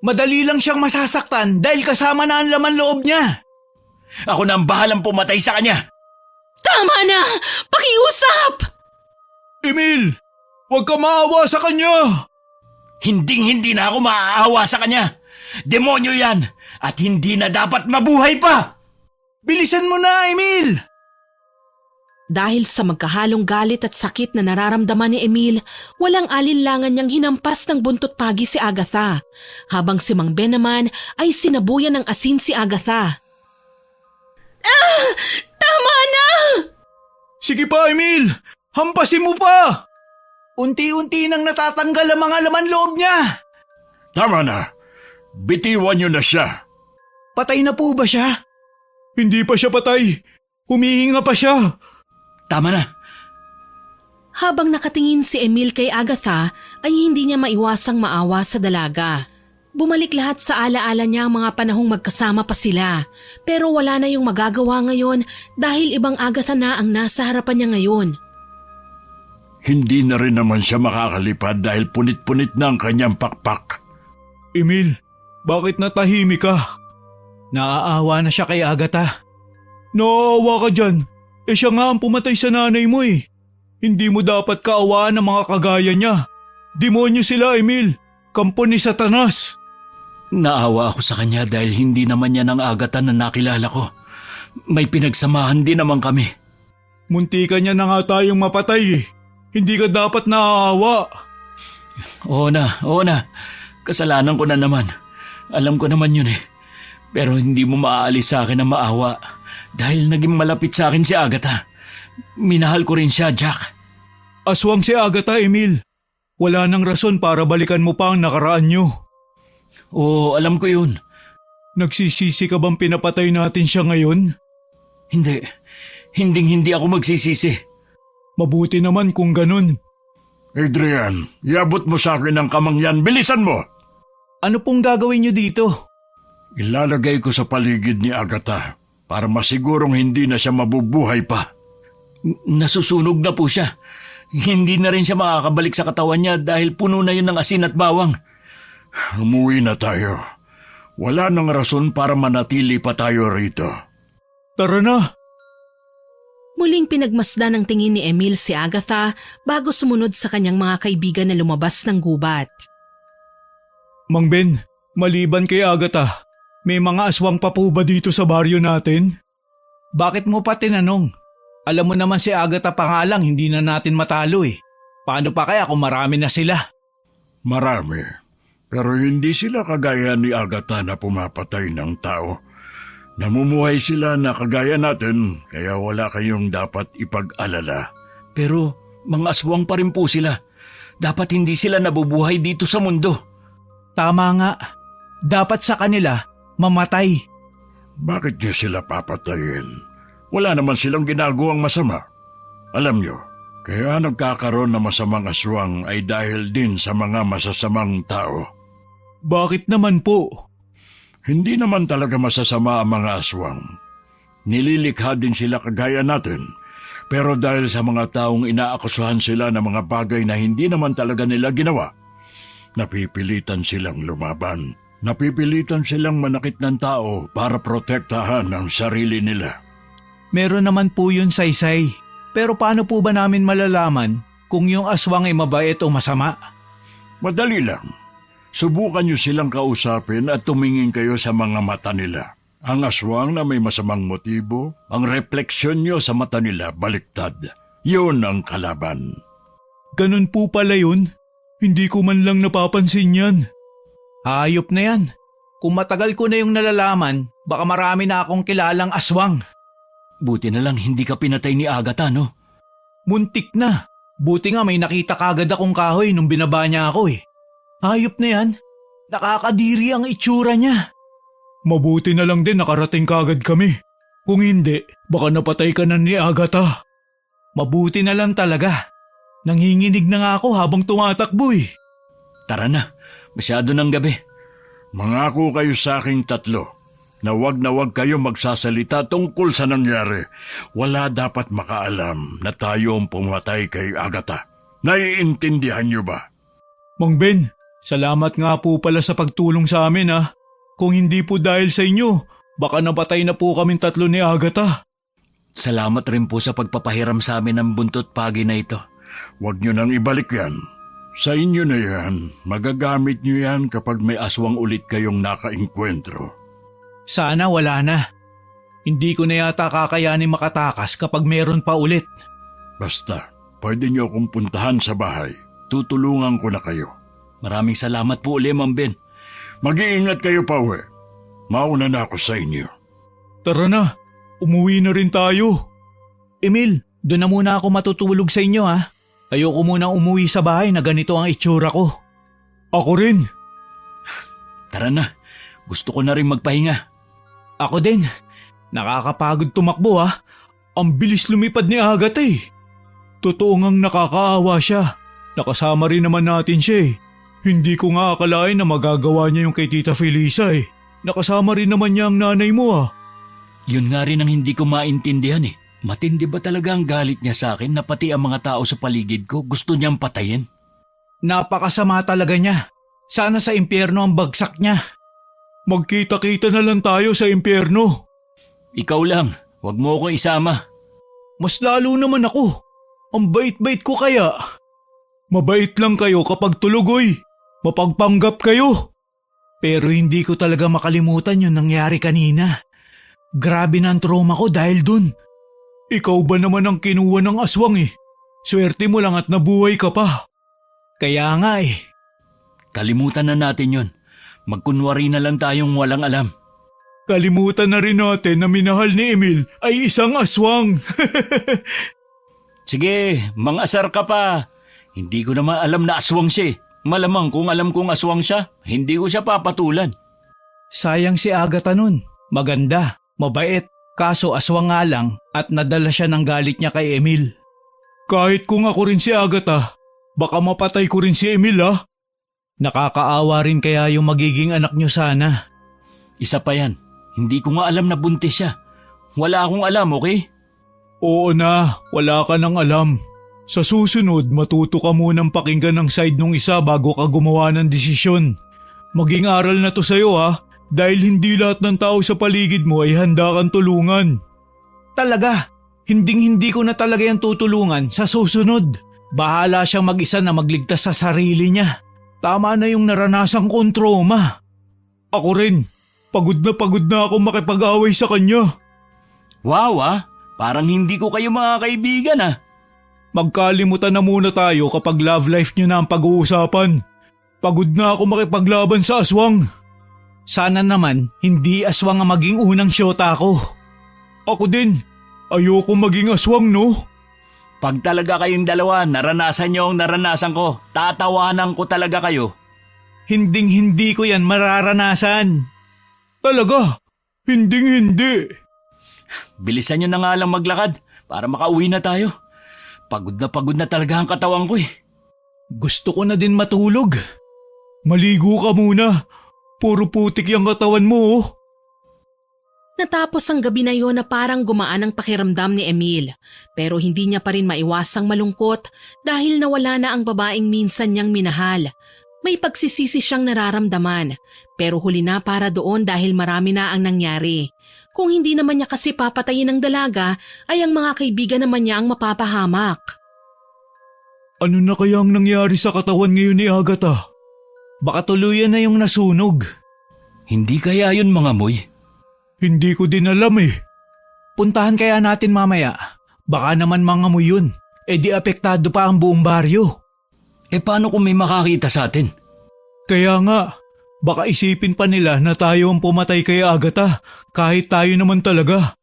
Madali lang siyang masasaktan dahil kasama na ang laman loob niya. Ako na ang bahalang pumatay sa kanya. Tama na! Pakiusap! Emil, huwag ka maawa sa kanya. Hinding-hindi na ako maaawa sa kanya. Demonyo yan at hindi na dapat mabuhay pa. Bilisan mo na, Emil! Dahil sa magkahalong galit at sakit na nararamdaman ni Emil, walang alinlangan niyang hinampas ng buntot pagi si Agatha, habang si Mang Ben naman ay sinabuyan ng asin si Agatha. Tama na! Sige pa, Emil! Hampasin mo pa! Unti-unti nang natatanggal ang mga laman loob niya. Tama na. Bitiwan niyo na siya. Patay na po ba siya? Hindi pa siya patay. Humihinga pa siya. Tama na. Habang nakatingin si Emil kay Agatha, ay hindi niya maiwasang maawa sa dalaga. Bumalik lahat sa alaala niya ang mga panahong magkasama pa sila. Pero wala na yung magagawa ngayon dahil ibang Agatha na ang nasa harapan niya ngayon. Hindi na rin naman siya makakalipad dahil punit-punit na ang kanyang pakpak. Emil, bakit natahimik ka? Naaawa na siya kay Agatha. Naawa ka dyan. Siya nga ang pumatay sa nanay mo eh. Hindi mo dapat kaawaan ng mga kagaya niya. Demonyo sila, Emil. Kampo ni Satanas. Naawa ako sa kanya dahil hindi naman niya ng Agatha na nakilala ko. May pinagsamahan din naman kami. Munti ka niya na nga tayong mapatay eh. Hindi ka dapat naaawa. Oo na. Kasalanan ko na naman. Alam ko naman yun eh. Pero hindi mo maaalis sa akin ang maawa dahil naging malapit sa akin si Agatha. Minahal ko rin siya, Jack. Aswang si Agatha, Emil. Wala nang rason para balikan mo pa ang nakaraan niyo. Oo, alam ko yun. Nagsisisi ka bang pinapatay natin siya ngayon? Hindi. Hindi ako magsisisi. Mabuti naman kung ganun. Adrian, iabot mo sa akin ang kamangyan. Bilisan mo! Ano pong gagawin niyo dito? Ilalagay ko sa paligid ni Agatha para masigurong hindi na siya mabubuhay pa. Nasusunog na po siya. Hindi na rin siya makakabalik sa katawan niya dahil puno na yun ng asin at bawang. Umuwi na tayo. Wala nang rason para manatili pa tayo rito. Tara na! Muling pinagmasdan ng tingin ni Emil si Agatha bago sumunod sa kanyang mga kaibigan na lumabas ng gubat. Mang Ben, maliban kay Agatha, may mga aswang pa po ba dito sa baryo natin? Bakit mo pa tinanong? Alam mo naman si Agatha pa nga lang, hindi na natin matalo eh. Paano pa kaya kung marami na sila? Marami. Pero hindi sila kagaya ni Agatha na pumapatay ng tao. Namumuhay sila na kagaya natin, kaya wala kayong dapat ipag-alala. Pero mga aswang pa rin po sila. Dapat hindi sila nabubuhay dito sa mundo. Tama nga. Dapat sa kanila, mamatay. Bakit niyo sila papatayin? Wala naman silang ginagawang masama. Alam niyo, kaya nagkakaroon ng masamang aswang ay dahil din sa mga masasamang tao. Bakit naman po? Hindi naman talaga masasama ang mga aswang. Nililikha din sila kagaya natin. Pero dahil sa mga taong inaakusahan sila ng mga bagay na hindi naman talaga nila ginawa, napipilitan silang lumaban. Napipilitan silang manakit ng tao para protektahan ang sarili nila. Meron naman po yun, Saysay. Pero paano po ba namin malalaman kung yung aswang ay mabait o masama? Madali lang. Subukan niyo silang kausapin at tumingin kayo sa mga mata nila. Ang aswang na may masamang motibo, ang refleksyon niyo sa mata nila baliktad. Yun ang kalaban. Ganun po pala yun. Hindi ko man lang napapansin yan. Hayop na yan. Kung matagal ko na yung nalalaman, baka marami na akong kilalang aswang. Buti na lang hindi ka pinatay ni Agatha, no? Muntik na. Buti nga may nakita kagad akong kahoy nung binaba niya ako eh. Hayop na yan. Nakakadiri ang itsura niya. Mabuti na lang din nakarating kagad kami. Kung hindi, baka napatay ka na ni Agatha. Mabuti na lang talaga. Nanginginig na nga ako habang tumatakbo eh. Tara na, masyado ng gabi. Mangako kayo sa aking tatlo na wag kayo magsasalita tungkol sa nangyari. Wala dapat makaalam na tayo ang pumatay kay Agatha. Naiintindihan niyo ba? Mang Ben, salamat nga po pala sa pagtulong sa amin ha. Kung hindi po dahil sa inyo, baka napatay na po kaming tatlo ni Agatha. Salamat rin po sa pagpapahiram sa amin ng buntot pagi na ito. Huwag niyo nang ibalik yan. Sa inyo na yan, magagamit niyo yan kapag may aswang ulit kayong nakainkwentro. Sana wala na. Hindi ko na yata kakayanin makatakas kapag meron pa ulit. Basta, pwede niyo akong puntahan sa bahay. Tutulungan ko na kayo. Maraming salamat po uli, Mang Ben. Mag-iingat kayo pa, uwi. Mauna na ako sa inyo. Tara na, umuwi na rin tayo. Emil, doon na muna ako matutulog sa inyo ha. Ayoko muna umuwi sa bahay na ganito ang itsura ko. Ako rin. Tara na, gusto ko na rin magpahinga. Ako din. Nakakapagod tumakbo ha. Ang bilis lumipad ni Agatha eh. Totoo ngang nakakaawa siya. Nakasama rin naman natin siya eh. Hindi ko nga akalain na magagawa niya yung kay Tita Felisa eh. Nakasama rin naman niya ang nanay mo ah. Yun nga rin ang hindi ko maintindihan eh. Matindi ba talaga ang galit niya sa akin na pati ang mga tao sa paligid ko gusto niyang patayin? Napakasama talaga niya. Sana sa impyerno ang bagsak niya. Magkita-kita na lang tayo sa impyerno. Ikaw lang, wag mo akong isama. Mas lalo naman ako. Ang bait-bait ko kaya. Mabait lang kayo kapag tulogoy. Mapagpanggap kayo. Pero hindi ko talaga makalimutan yung nangyari kanina. Grabe na ang trauma ko dahil dun. Ikaw ba naman ang kinuha ng aswang eh? Swerte mo lang at nabuhay ka pa. Kaya nga eh. Kalimutan na natin yon. Magkunwari na lang tayong walang alam. Kalimutan na rin natin na minahal ni Emil ay isang aswang. Sige, mang-asar ka pa. Hindi ko naman alam na aswang siya eh. Malamang kung alam kong aswang siya, hindi ko siya papatulan. Sayang si Agatha nun. Maganda, mabait. Kaso aswang nga lang at nadala siya ng galit niya kay Emil. Kahit kung ako rin si Agatha, baka mapatay ko rin si Emil ha. Nakakaawa rin kaya yung magiging anak niyo sana. Isa pa yan, hindi ko nga alam na buntis siya. Wala akong alam, okay? Oo na, wala ka nang alam. Sa susunod, matuto ka munang pakinggan ng side nung isa bago ka gumawa ng desisyon. Maging aral na to sa'yo ha. Dahil hindi lahat ng tao sa paligid mo ay handa kang tulungan. Talaga, hinding-hindi ko na talaga yan tutulungan sa susunod. Bahala siyang mag-isa na magligtas sa sarili niya. Tama na yung naranasan kong trauma. Ako rin, pagod na ako makipag-away sa kanya. Wow parang hindi ko kayo mga kaibigan ah. Magkalimutan na muna tayo kapag love life niyo na ang pag-uusapan. Pagod na ako makipaglaban sa aswang. Sana naman hindi aswang ang maging unang syota ko. Ako din, ayoko maging aswang no? Pag talaga kayong dalawa naranasan niyo ang naranasan ko, tatawanan ko talaga kayo. Hinding-hindi ko yan mararanasan. Talaga, hinding-hindi. Bilisan niyo na nga lang maglakad para makauwi na tayo. Pagod na talaga ang katawan ko eh. Gusto ko na din matulog. Maligo ka muna. Puro putik yung katawan mo oh. Natapos ang gabi na yon na parang gumaan ang pakiramdam ni Emil. Pero hindi niya pa rin maiwasang malungkot dahil nawala na ang babaeng minsan niyang minahal. May pagsisisi siyang nararamdaman pero huli na para doon dahil marami na ang nangyari. Kung hindi naman niya kasi papatayin ng dalaga ay ang mga kaibigan naman niya ang mapapahamak. Ano na kaya ang nangyari sa katawan ngayon ni Agatha? Baka tuluyan na yung nasunog. Hindi kaya yun mga moy? Hindi ko din alam eh. Puntahan kaya natin mamaya. Baka naman mga mo yun. E di apektado pa ang buong baryo. Paano kung may makakita sa atin? Kaya nga, baka isipin pa nila na tayo ang pumatay kay Agatha kahit tayo naman talaga.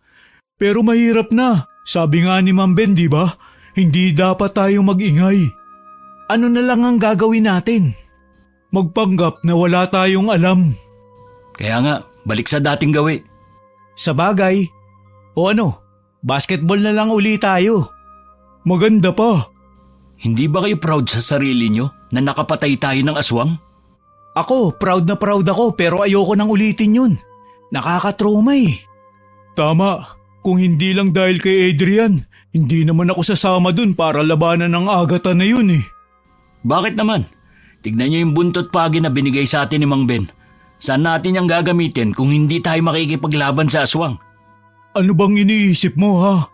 Pero mahirap na. Sabi nga ni Ma'am Ben, di ba? Hindi dapat tayo mag-ingay. Ano na lang ang gagawin natin? Magpanggap na wala tayong alam. Kaya nga, balik sa dating gawi. Sa bagay. O ano, basketball na lang uli tayo. Maganda pa. Hindi ba kayo proud sa sarili nyo na nakapatay tayo ng aswang? Ako, proud na proud ako pero ayoko nang ulitin yun. Nakakatrauma eh. Tama. Kung hindi lang dahil kay Adrian, hindi naman ako sasama dun para labanan ng Agatha na yun eh. Bakit naman? Tignan nyo yung buntot pagi na binigay sa atin ni Mang Ben. Saan natin yung gagamitin kung hindi tayo makikipaglaban sa aswang? Ano bang iniisip mo ha?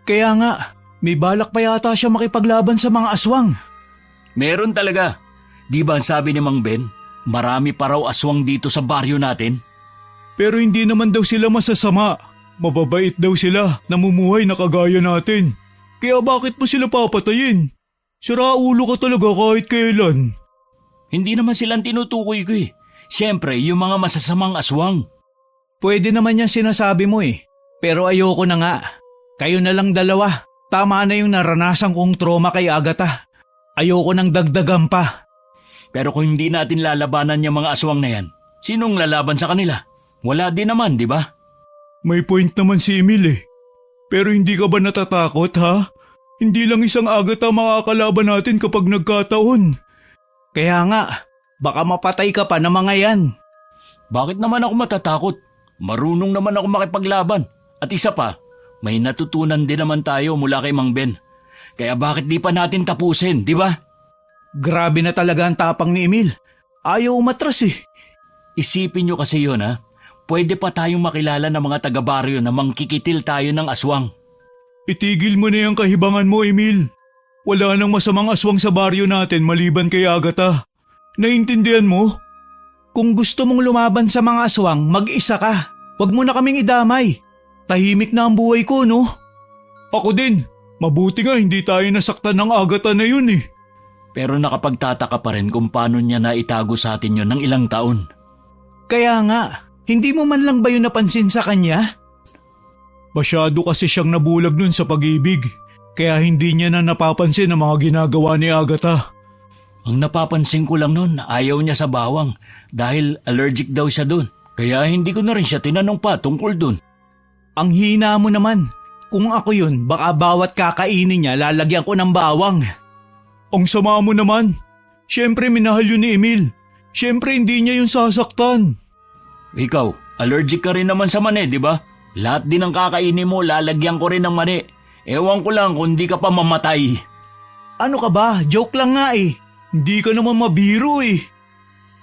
Kaya nga, may balak pa yata siya makipaglaban sa mga aswang. Meron talaga. Di ba ang sabi ni Mang Ben, marami pa raw aswang dito sa baryo natin? Pero hindi naman daw sila masasama. Mababait daw sila, namumuhay na kagaya natin. Kaya bakit mo sila papatayin? Sira ulo ka talaga kahit kailan. Hindi naman silang tinutukoy ko eh. Siyempre, yung mga masasamang aswang. Pwede naman yan sinasabi mo eh. Pero ayoko na nga. Kayo na lang dalawa. Tama na yung naranasan kong trauma kay Agatha. Ayoko nang dagdagan pa. Pero kung hindi natin lalabanan yung mga aswang na yan, sinong lalaban sa kanila? Wala din naman, di ba? May point naman si Emil eh. Pero hindi ka ba natatakot ha? Hindi lang isang Agatha makakalaban natin kapag nagkataon. Kaya nga, baka mapatay ka pa ng mga yan. Bakit naman ako matatakot? Marunong naman ako makipaglaban. At isa pa, may natutunan din naman tayo mula kay Mang Ben. Kaya bakit di pa natin tapusin, di ba? Grabe na talaga ang tapang ni Emil. Ayaw umatras eh. Isipin nyo kasi yun ha. Pwede pa tayong makilala ng mga taga-baryo na mangkikitil tayo ng aswang. Itigil mo na yung kahibangan mo, Emil. Wala nang masamang aswang sa baryo natin maliban kay Agatha. Naintindihan mo? Kung gusto mong lumaban sa mga aswang, mag-isa ka. Huwag mo na kaming idamay. Tahimik na ang buhay ko, no? Ako din. Mabuti nga hindi tayo nasaktan ng Agatha na yun eh. Pero nakapagtataka pa rin kung paano niya naitago sa atin yun ng ilang taon. Kaya nga, hindi mo man lang ba yun napansin sa kanya? Masyado kasi siyang nabulag nun sa pag-ibig. Kaya hindi niya na napapansin ang mga ginagawa ni Agatha. Ang napapansin ko lang nun, ayaw niya sa bawang dahil allergic daw siya dun. Kaya hindi ko na rin siya tinanong pa tungkol dun. Ang hina mo naman. Kung ako yun, baka bawat kakainin niya lalagyan ko ng bawang. Ang sama mo naman. Siyempre minahal yun ni Emil. Siyempre hindi niya yun sasaktan. Ikaw, allergic ka rin naman sa mani, di ba? Lahat din ng kakainin mo, lalagyan ko rin ng mani. Ewan ko lang kung di ka pa mamatay. Ano ka ba? Joke lang nga eh. Hindi ka naman mabiro eh.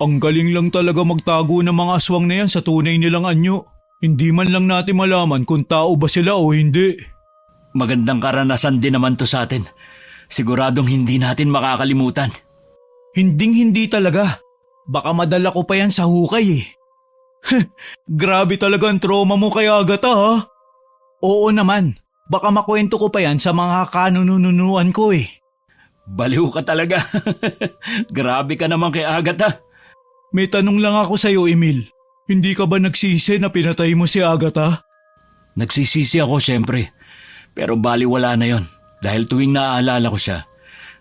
Ang galing lang talaga magtago ng mga aswang na yan sa tunay nilang anyo. Hindi man lang natin malaman kung tao ba sila o hindi. Magandang karanasan din naman to sa atin. Siguradong hindi natin makakalimutan. Hinding-hindi talaga. Baka madala ko pa yan sa hukay eh. Grabe talaga ang trauma mo kay Agatha ha? Oo naman. Baka makwento ko pa yan sa mga kanununuan ko eh. Baliw ka talaga. Grabe ka naman kay Agatha. May tanong lang ako sa'yo, Emil. Hindi ka ba nagsisi na pinatay mo si Agatha? Nagsisisi ako siyempre. Pero baliwala na yon. Dahil tuwing naaalala ko siya,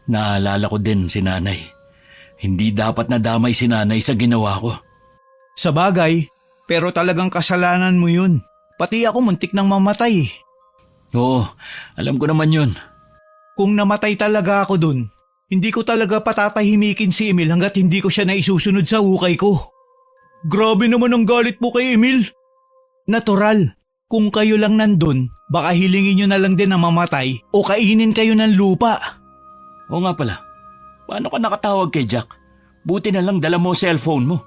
naaalala ko din si nanay. Hindi dapat nadamay si nanay sa ginawa ko. Sa bagay, pero talagang kasalanan mo yun. Pati ako muntik nang mamatay. Oo, alam ko naman yun. Kung namatay talaga ako dun, hindi ko talaga patatahimikin si Emil hanggat hindi ko siya naisusunod sa hukay ko. Grabe naman ang galit mo kay Emil. Natural, kung kayo lang nandun, baka hilingin nyo na lang din na mamatay o kainin kayo ng lupa. Oo nga pala, paano ka nakatawag kay Jack? Buti na lang dala mo cellphone mo.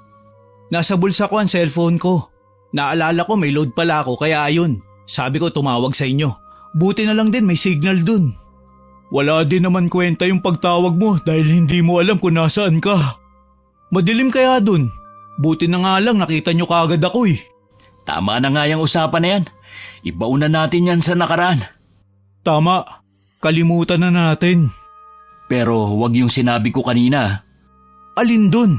Nasa bulsa ko ang cellphone ko. Naalala ko may load pala ako kaya ayun. Sabi ko tumawag sa inyo. Buti na lang din may signal dun. Wala din naman kwenta yung pagtawag mo dahil hindi mo alam kung nasaan ka. Madilim kaya dun. Buti na nga lang nakita nyo kaagad ako eh. Tama na nga yung usapan na yan. Ibauna natin yan sa nakaraan. Tama. Kalimutan na natin. Pero wag yung sinabi ko kanina. Alin dun?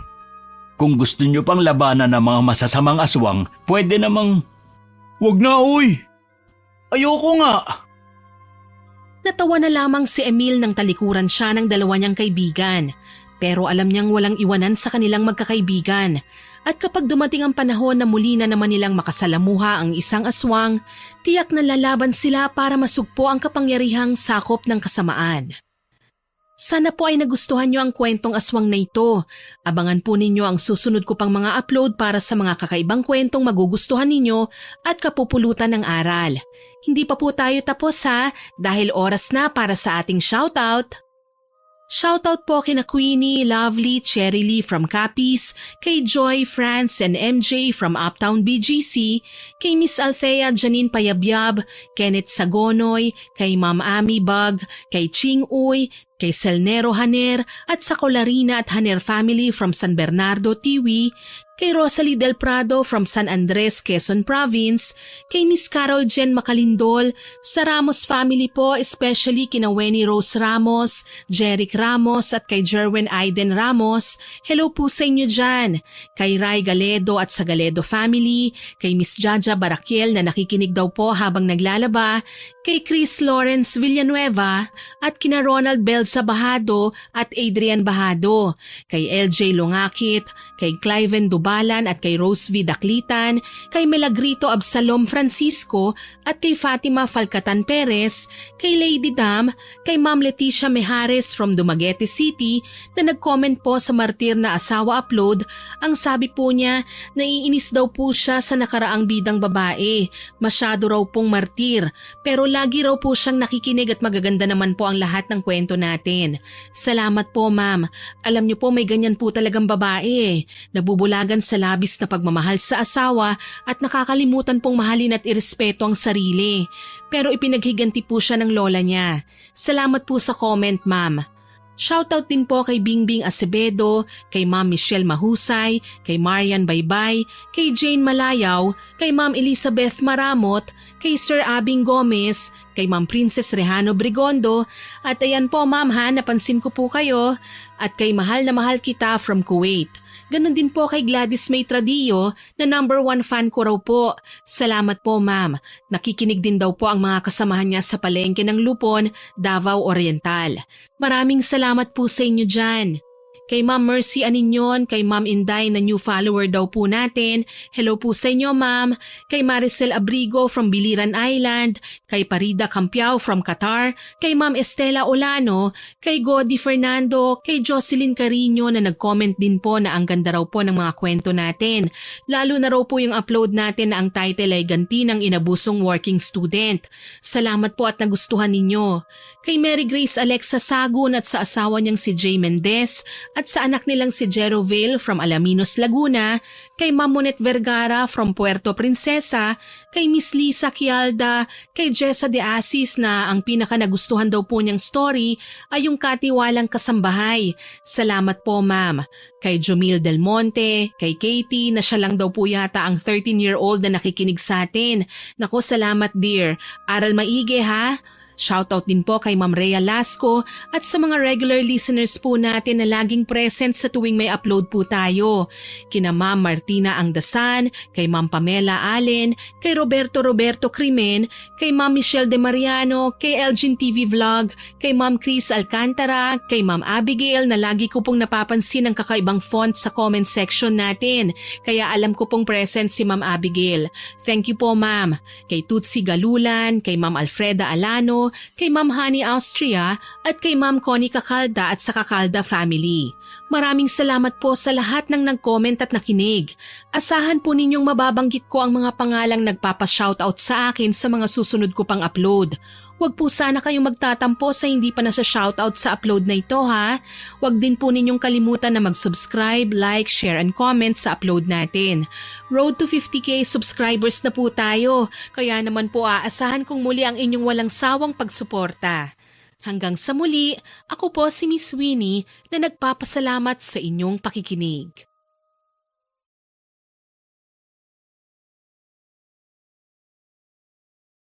Kung gusto nyo pang labanan ng mga masasamang aswang, pwede namang... Wag na, uy! Ayoko nga! Natawa na lamang si Emil nang talikuran siya ng dalawa niyang kaibigan. Pero alam niyang walang iwanan sa kanilang magkakaibigan. At kapag dumating ang panahon na muli na naman nilang makasalamuha ang isang aswang, tiyak na lalaban sila para masugpo ang kapangyarihang sakop ng kasamaan. Sana po ay nagustuhan niyo ang kwentong aswang na ito. Abangan po ninyo ang susunod ko pang mga upload para sa mga kakaibang kwentong magugustuhan ninyo at kapupulutan ng aral. Hindi pa po tayo tapos ha, dahil oras na para sa ating shoutout. Shoutout po kina Queenie, Lovely, Cherry Lee from Capiz, kay Joy, France, and MJ from Uptown BGC, kay Miss Althea Janine Payabyab, Kenneth Sagonoy, kay Ma'am Ami Bug, kay Ching Uy, kay Selnero Haner at sa Colarina at Haner family from San Bernardo, Tiwi, kay Rosalie Del Prado from San Andres, Quezon Province, kay Miss Carol Jen Macalindol, sa Ramos family po, especially kina Wenny Rose Ramos, Jeric Ramos at kay Jerwin Aiden Ramos, hello po sa inyo dyan, kay Rai Galedo at sa Galedo family, kay Miss Jaja Barakiel na nakikinig daw po habang naglalaba, kay Chris Lawrence Villanueva at kina Ronald Belza Bahado at Adrian Bahado, kay LJ Longakit, kay Cliven Dubalan at kay Rose V. Daklitan, kay Melagrito Absalom Francisco at kay Fatima Falcatan Perez, kay Lady Dam, kay Ma'am Leticia Mejares from Dumaguete City na nag-comment po sa Martir na Asawa upload. Ang sabi po niya, naiinis daw po siya sa nakaraang bidang babae. Masyado raw pong martir, pero lagi raw po siyang nakikinig at magaganda naman po ang lahat ng kwento natin. Salamat po ma'am. Alam niyo po may ganyan po talagang babae. Nabubulagan sa labis na pagmamahal sa asawa at nakakalimutan pong mahalin at irespeto ang sarili. Pero ipinaghiganti po siya ng lola niya. Salamat po sa comment ma'am. Shoutout din po kay Bingbing Acevedo, kay Ma'am Michelle Mahusay, kay Marian Baybay, kay Jane Malayaw, kay Ma'am Elizabeth Maramot, kay Sir Abing Gomez, kay Ma'am Princess Rehano Brigondo, at ayan po ma'am ha, napansin ko po kayo, at kay Mahal na Mahal Kita from Kuwait. Ganon din po kay Gladys May Tradio na #1 fan ko raw po. Salamat po ma'am. Nakikinig din daw po ang mga kasamahan niya sa palengke ng Lupon, Davao Oriental. Maraming salamat po sa inyo dyan. Kay Ma'am Mercy Aninyon, kay Ma'am Inday na new follower daw po natin. Hello po sa inyo ma'am. Kay Maricel Abrigo from Biliran Island, kay Parida Campiao from Qatar, kay Ma'am Estela Olano, kay Godi Fernando, kay Jocelyn Carino na nag-comment din po na ang ganda raw po ng mga kwento natin. Lalo na raw po yung upload natin na ang title ay Ganti ng Inabusong Working Student. Salamat po at nagustuhan ninyo. Kay Mary Grace Alexa Sagun at sa asawa niyang si Jay Mendez at sa anak nilang si Jeroville from Alaminos, Laguna, kay Ma'am Monet Vergara from Puerto Princesa, kay Miss Lisa Kialda, kay Jessa De Asis na ang pinaka nagustuhan daw po niyang story ay yung Katiwalang Kasambahay. Salamat po ma'am. Kay Jomil Del Monte, kay Katie na siya lang daw po yata ang 13-year-old na nakikinig sa atin. Nako, salamat dear. Aral maigi ha. Shoutout din po kay Ma'am Rhea Lasco at sa mga regular listeners po natin na laging present sa tuwing may upload po tayo. Kina Ma'am Martina Angdasan, kay Ma'am Pamela Allen, kay Roberto Crimen, kay Ma'am Michelle De Mariano, kay Elgin TV Vlog, kay Ma'am Chris Alcantara, kay Ma'am Abigail na lagi ko pong napapansin ang kakaibang font sa comment section natin. Kaya alam ko pong present si Ma'am Abigail. Thank you po ma'am. Kay Tutsi Galulan, kay Ma'am Alfreda Alano, kay Ma'am Honey Austria at kay Ma'am Connie Kakalda at sa Kakalda family. Maraming salamat po sa lahat ng nag-comment at nakinig. Asahan po ninyong mababanggit ko ang mga pangalang nagpapa-shoutout sa akin sa mga susunod ko pang upload. Huwag po sana kayong magtatampo sa hindi pa nasa shoutout sa upload na ito ha. Huwag din po ninyong kalimutan na mag-subscribe, like, share, and comment sa upload natin. Road to 50k subscribers na po tayo, kaya naman po aasahan kong muli ang inyong walang sawang pagsuporta. Hanggang sa muli, ako po si Miss Winnie na nagpapasalamat sa inyong pakikinig.